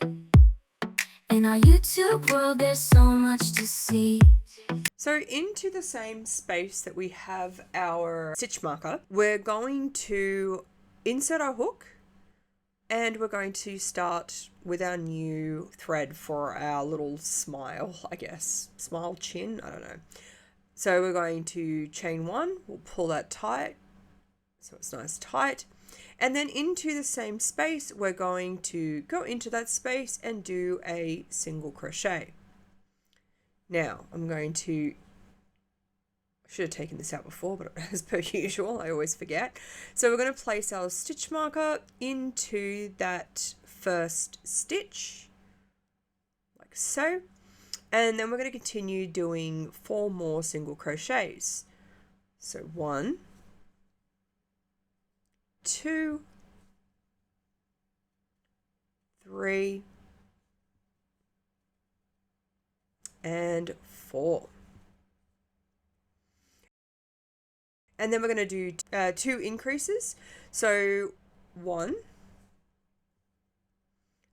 A: in our YouTube world there's so much to see.
B: So into the same space that we have our stitch marker, we're going to insert our hook, and we're going to start with our new thread for our little smile, I guess. Smile chin, I don't know. So we're going to chain one, we'll pull that tight, so it's nice tight. And then into the same space, we're going to go into that space and do a single crochet. Now, I'm going to, I should have taken this out before, but as per usual, I always forget. So we're going to place our stitch marker into that first stitch, like so. And then we're going to continue doing 4 more single crochets. So 1, 2, 3, and 4. And then we're going to do 2 increases. So 1,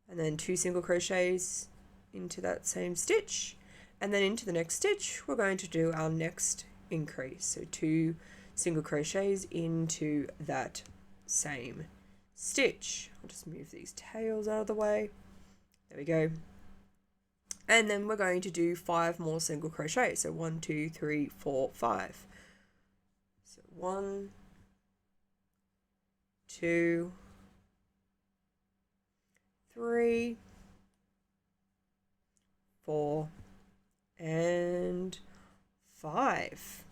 B: and then 2 single crochets into that same stitch, and then into the next stitch we're going to do our next increase. So 2 single crochets into that same stitch. I'll just move these tails out of the way. There we go. And then we're going to do 5 more single crochets. So 1, 2, 3, 4, 5. So 1, 2, 3, 4, and 5.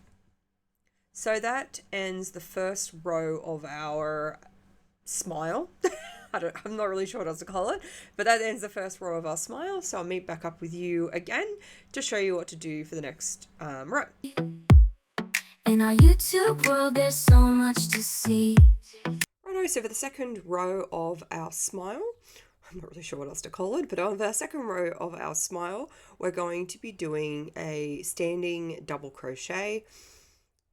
B: So that ends the first row of our smile. I'm not really sure what else to call it, but that ends the first row of our smile. So I'll meet back up with you again to show you what to do for the next row.
A: In our YouTube world there's so much to see.
B: Righto, so for the second row of our smile, I'm not really sure what else to call it, but on the second row of our smile, we're going to be doing a standing double crochet.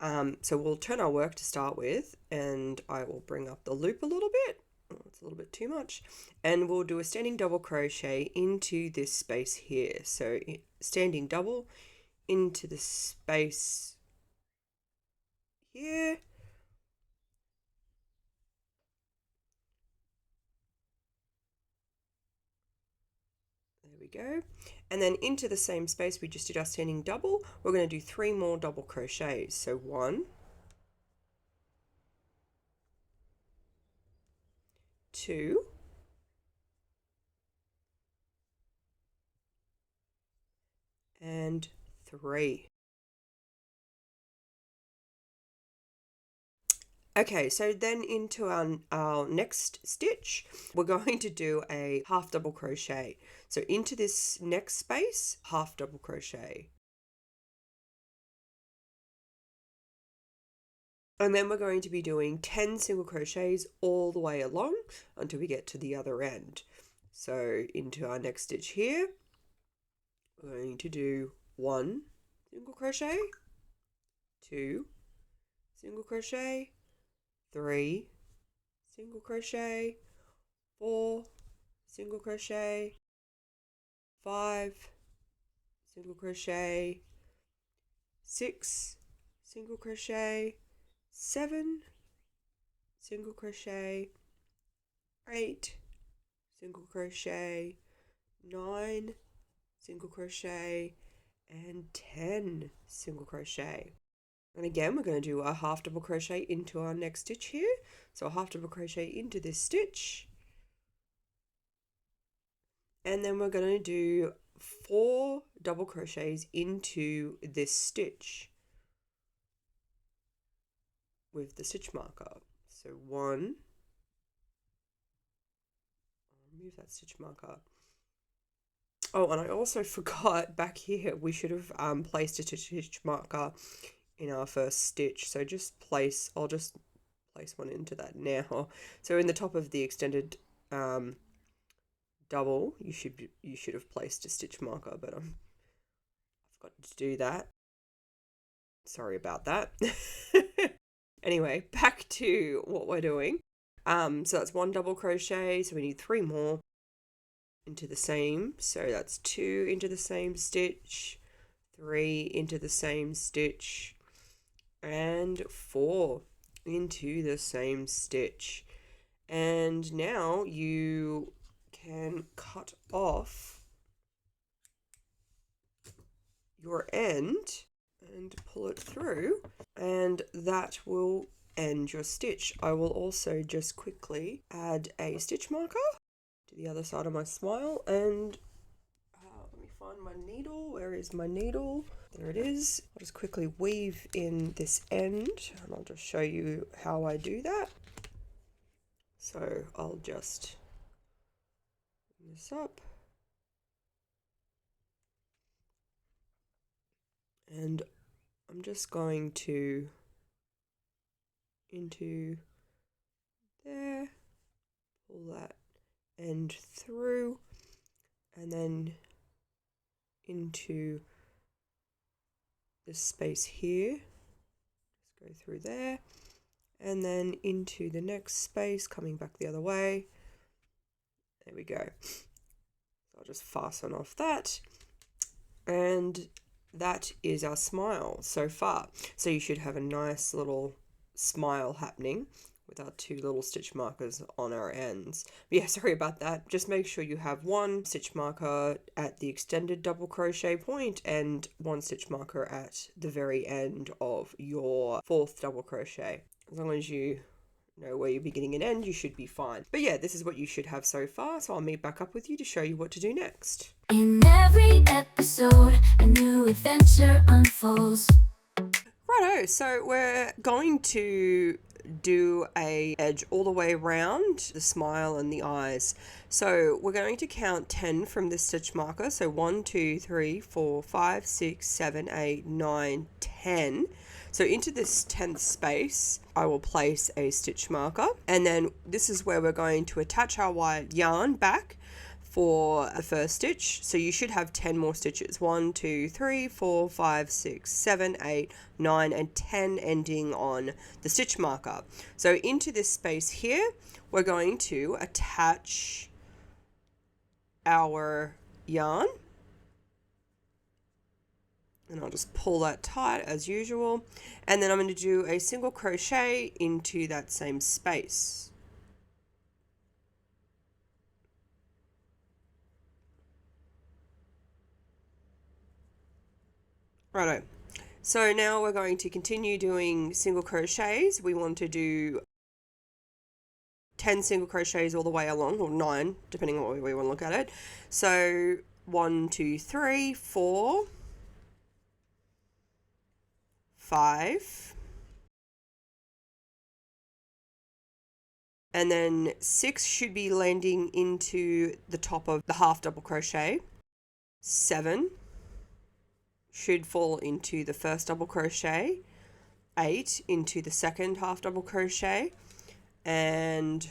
B: So we'll turn our work to start with, and I will bring up the loop a little bit. Oh, it's a little bit too much. And we'll do a standing double crochet into this space here. So standing double into the space here. There we go. And then into the same space we just did our standing double, we're going to do 3 more double crochets. So 1, 2, and 3. Okay, so then into our next stitch, we're going to do a half double crochet. So into this next space, half double crochet. And then we're going to be doing 10 single crochets all the way along until we get to the other end. So into our next stitch here, we're going to do 1 single crochet, 2 single crochet, 3 single crochet, 4 single crochet, 5 single crochet, 6 single crochet, 7 single crochet, 8 single crochet, 9 single crochet, and 10 single crochet. And again, we're going to do a half double crochet into our next stitch here. So a half double crochet into this stitch, and then we're going to do 4 double crochets into this stitch with the stitch marker. So 1, I'll remove that stitch marker. Oh, and I also forgot back here, we should have placed a stitch marker in our first stitch. So I'll just place one into that now. So in the top of the extended double, you should have placed a stitch marker, but I forgot to do that. Sorry about that. Anyway, back to what we're doing. So that's 1 double crochet, so we need 3 more into the same. So that's 2 into the same stitch, 3 into the same stitch, and 4 into the same stitch. And now you can cut off your end and pull it through, and that will end your stitch. I will also just quickly add a stitch marker to the other side of my smile, and let me find my needle. Where is my needle? There it is. I'll just quickly weave in this end, and I'll just show you how I do that. So I'll just bring this up, and I'm just going to into there, pull that end through, and then into this space here, just go through there, and then into the next space, coming back the other way. There we go. So I'll just fasten off that, and that is our smile so far. So you should have a nice little smile happening with our 2 little stitch markers on our ends. But yeah, sorry about that. Just make sure you have 1 stitch marker at the extended double crochet point and 1 stitch marker at the very end of your 4th double crochet. As long as you know where your beginning and end, you should be fine. But yeah, this is what you should have so far, so I'll meet back up with you to show you what to do next.
A: In every episode, a new adventure unfolds.
B: Righto, so we're going to do a edge all the way around the smile and the eyes. So we're going to count 10 from this stitch marker. So 1, 2, 3, 4, 5, 6, 7, 8, 9, 10. So into this 10th space, I will place a stitch marker, and then this is where we're going to attach our white yarn back for a first stitch. So you should have 10 more stitches. 1, 2, 3, 4, 5, 6, 7, 8, 9, and 10 ending on the stitch marker. So into this space here, we're going to attach our yarn. And I'll just pull that tight as usual. And then I'm going to do a single crochet into that same space. Righto. So now we're going to continue doing single crochets. We want to do 10 single crochets all the way along, or 9, depending on what we want to look at it. So 1, 2, 3, 4, 5, and then 6 should be landing into the top of the half double crochet. 7 should fall into the first double crochet, 8 into the second half double crochet, and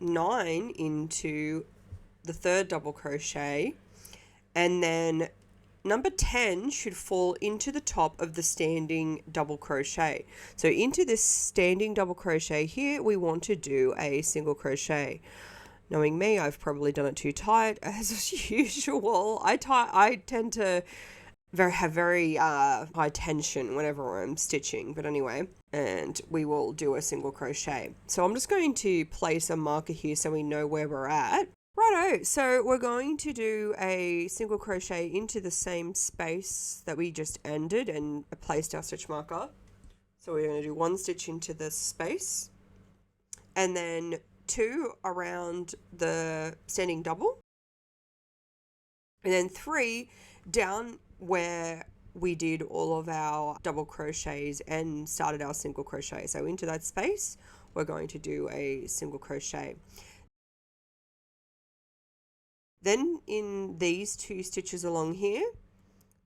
B: 9 into the third double crochet, and then number 10 should fall into the top of the standing double crochet. So into this standing double crochet here, we want to do a single crochet. Knowing me, I've probably done it too tight as usual. I tend to have very high tension whenever I'm stitching, but anyway, and we will do a single crochet. So I'm just going to place a marker here so we know where we're at. Righto, so we're going to do a single crochet into the same space that we just ended and placed our stitch marker. So we're going to do 1 stitch into this space and then 2 around the standing double, and then 3 down where we did all of our double crochets and started our single crochet. So into that space, we're going to do a single crochet. Then in these 2 stitches along here,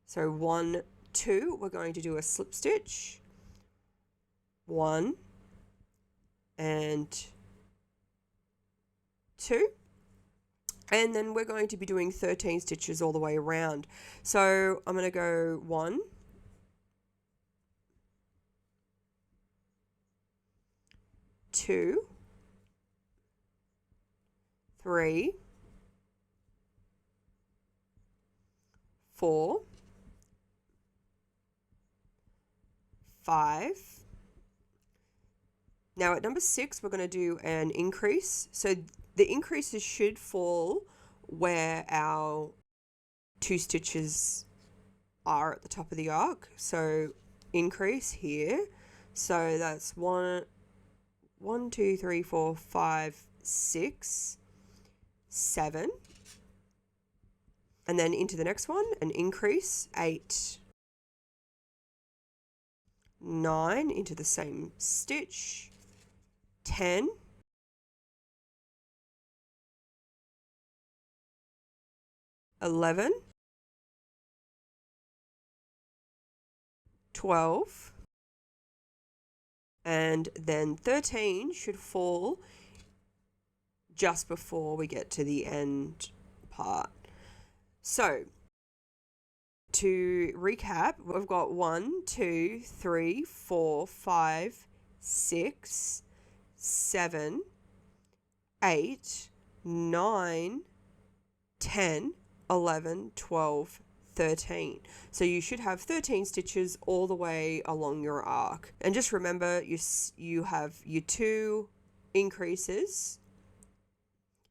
B: so 1, 2, we're going to do a slip stitch, 1 and 2, and then we're going to be doing 13 stitches all the way around. So I'm going to go 1, 2, 3, 4, 5. Now at number 6, we're going to do an increase. So the increases should fall where our 2 stitches are at the top of the arc. So increase here. So that's 1, 2, 3, 4, 5, 6, 7. And then into the next one, an increase, 8, 9, into the same stitch, 10, 11, 12, and then 13 should fall just before we get to the end part. So to recap, we've got 1, 2, 3, 4, 5, 6, 7, 8, 9, 10, 11, 12, 13. So you should have 13 stitches all the way along your arc. And just remember, you have your 2 increases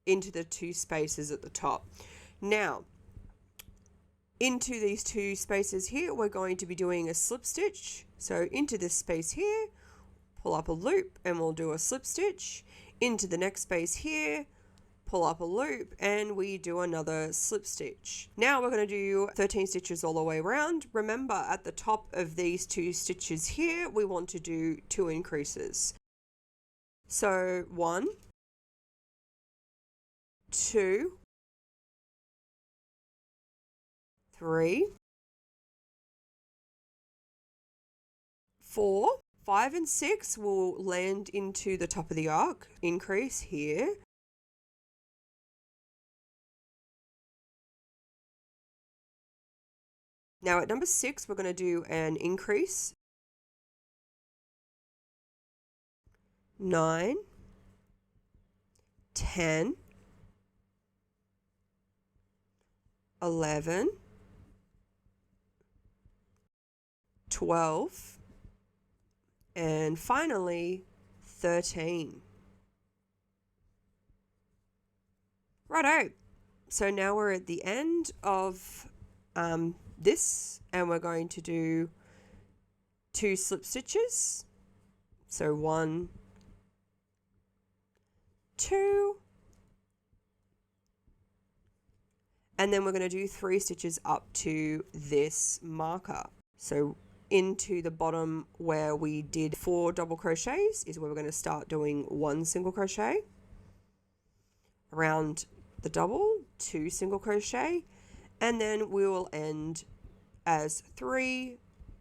B: into the 2 spaces at the top. Now, into these 2 spaces here, we're going to be doing a slip stitch. So into this space here, pull up a loop and we'll do a slip stitch. Into the next space here, pull up a loop and we do another slip stitch. Now we're going to do 13 stitches all the way around. Remember, at the top of these 2 stitches here, we want to do 2 increases. So 1, 2, 3, 4, 5 and 6 will land into the top of the arc. Increase here. Now at number 6, we're going to do an increase. 9, 10, 11, 12, and finally 13. Righto. So now we're at the end of this, and we're going to do 2 slip stitches. So 1, 2, and then we're going to do 3 stitches up to this marker. So into the bottom where we did 4 double crochets is where we're going to start doing 1 single crochet. Around the double, 2 single crochet, and then we will end as 3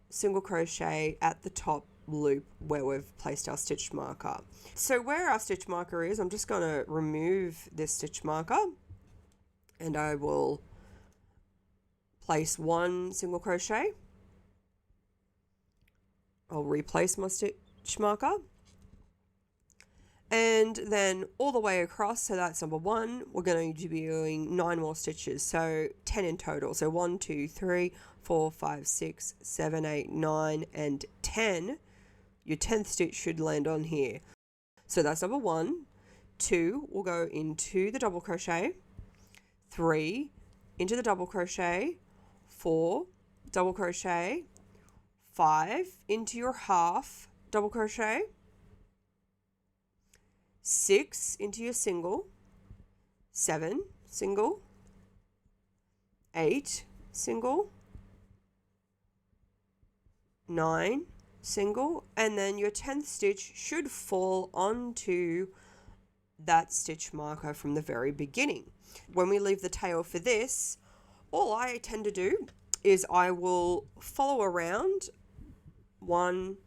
B: single crochet at the top loop where we've placed our stitch marker. So where our stitch marker is, I'm just going to remove this stitch marker and I will place 1 single crochet. I'll replace my stitch marker. And then all the way across, so that's number 1, we're going to be doing 9 more stitches, so 10 in total. So 1, 2, 3, 4, 5, 6, 7, 8, 9, and 10. Your 10th stitch should land on here. So that's number 1. 2 will go into the double crochet. 3 into the double crochet. 4 double crochet. 5 into your half double crochet. 6 into your single. 7 single. 8 single. 9 single, and then your 10th stitch should fall onto that stitch marker from the very beginning. When we leave the tail for this, all I tend to do is I will follow around 1,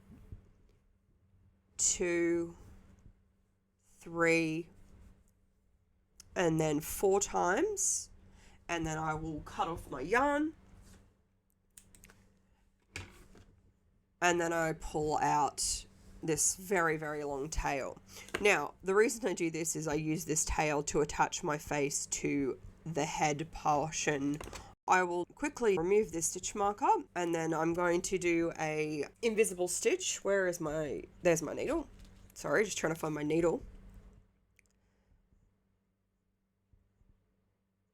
B: 2, 3, and then 4 times, and then I will cut off my yarn. And then I pull out this very, very long tail. Now, the reason I do this is I use this tail to attach my face to the head portion. I will quickly remove this stitch marker, and then I'm going to do a invisible stitch. There's my needle. Sorry, just trying to find my needle.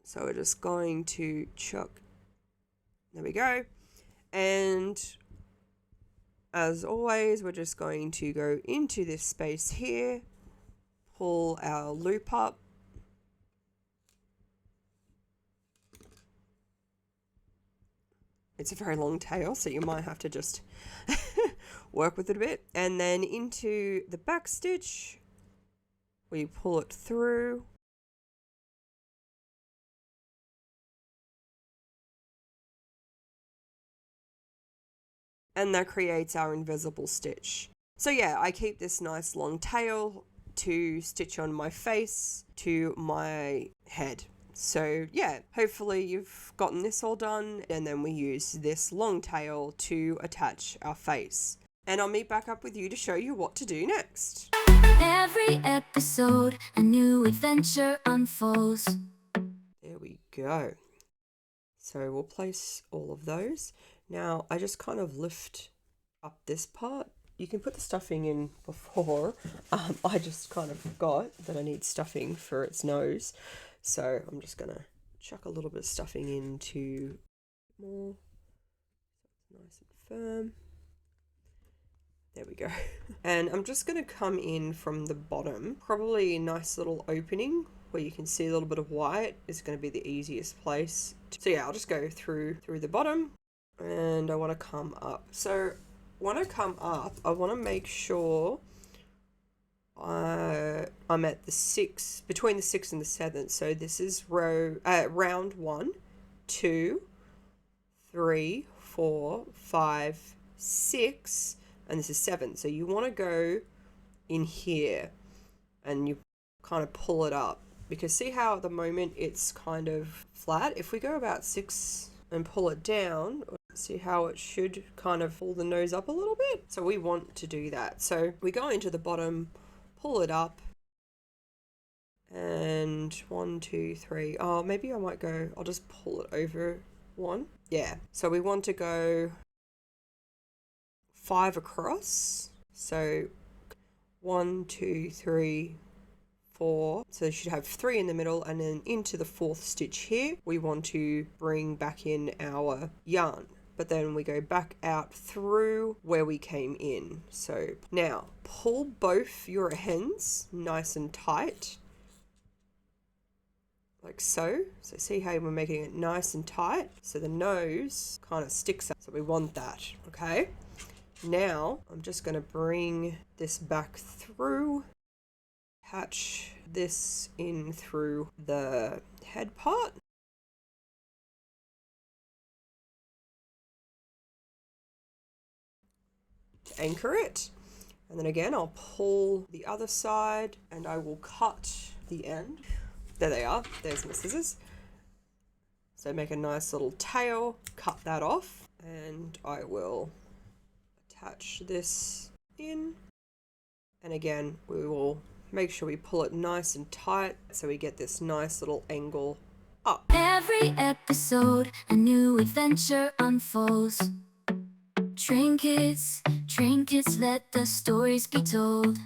B: So we're just going to chuck. There we go. And as always, we're just going to go into this space here, pull our loop up, it's a very long tail, so you might have to just work with it a bit, and then into the back stitch, we pull it through, and that creates our invisible stitch. So yeah, I keep this nice long tail to stitch on my face to my head. So yeah, hopefully you've gotten this all done, and then we use this long tail to attach our face. And I'll meet back up with you to show you what to do next.
A: Every episode, a new adventure unfolds.
B: There we go. So we'll place all of those. Now, I just kind of lift up this part. You can put the stuffing in before. I just kind of forgot that I need stuffing for its nose. So I'm just going to chuck a little bit of stuffing into more. Nice and firm. There we go. And I'm just going to come in from the bottom. Probably a nice little opening where you can see a little bit of white is going to be the easiest place. So yeah, I'll just go through the bottom. And I want to come up. So when I come up, I want to make sure I'm at the 6, between the 6th and the 7th. So this is round 1, 2, 3, 4, 5, 6, and this is 7. So you want to go in here and you kind of pull it up, because see how at the moment it's kind of flat. If we go about 6 and pull it down, see how it should kind of pull the nose up a little bit. So we want to do that. So we go into the bottom, pull it up, and 1, 2, 3. Oh, maybe I might go, I'll just pull it over 1. Yeah. So we want to go 5 across. So 1, 2, 3, 4. So you should have 3 in the middle, and then into the 4th stitch here, we want to bring back in our yarn. But then we go back out through where we came in. So now pull both your ends nice and tight, like so. So see how we're making it nice and tight, so the nose kind of sticks up. So we want that. Okay, now I'm just going to bring this back through, attach this in through the head part. Anchor it, and then again I'll pull the other side and I will cut the end. There they are, there's my scissors. So make a nice little tail, cut that off, and I will attach this in. And again, we will make sure we pull it nice and tight so we get this nice little angle up.
A: Every episode, a new adventure unfolds. Trinkets, trinkets, let the stories be told.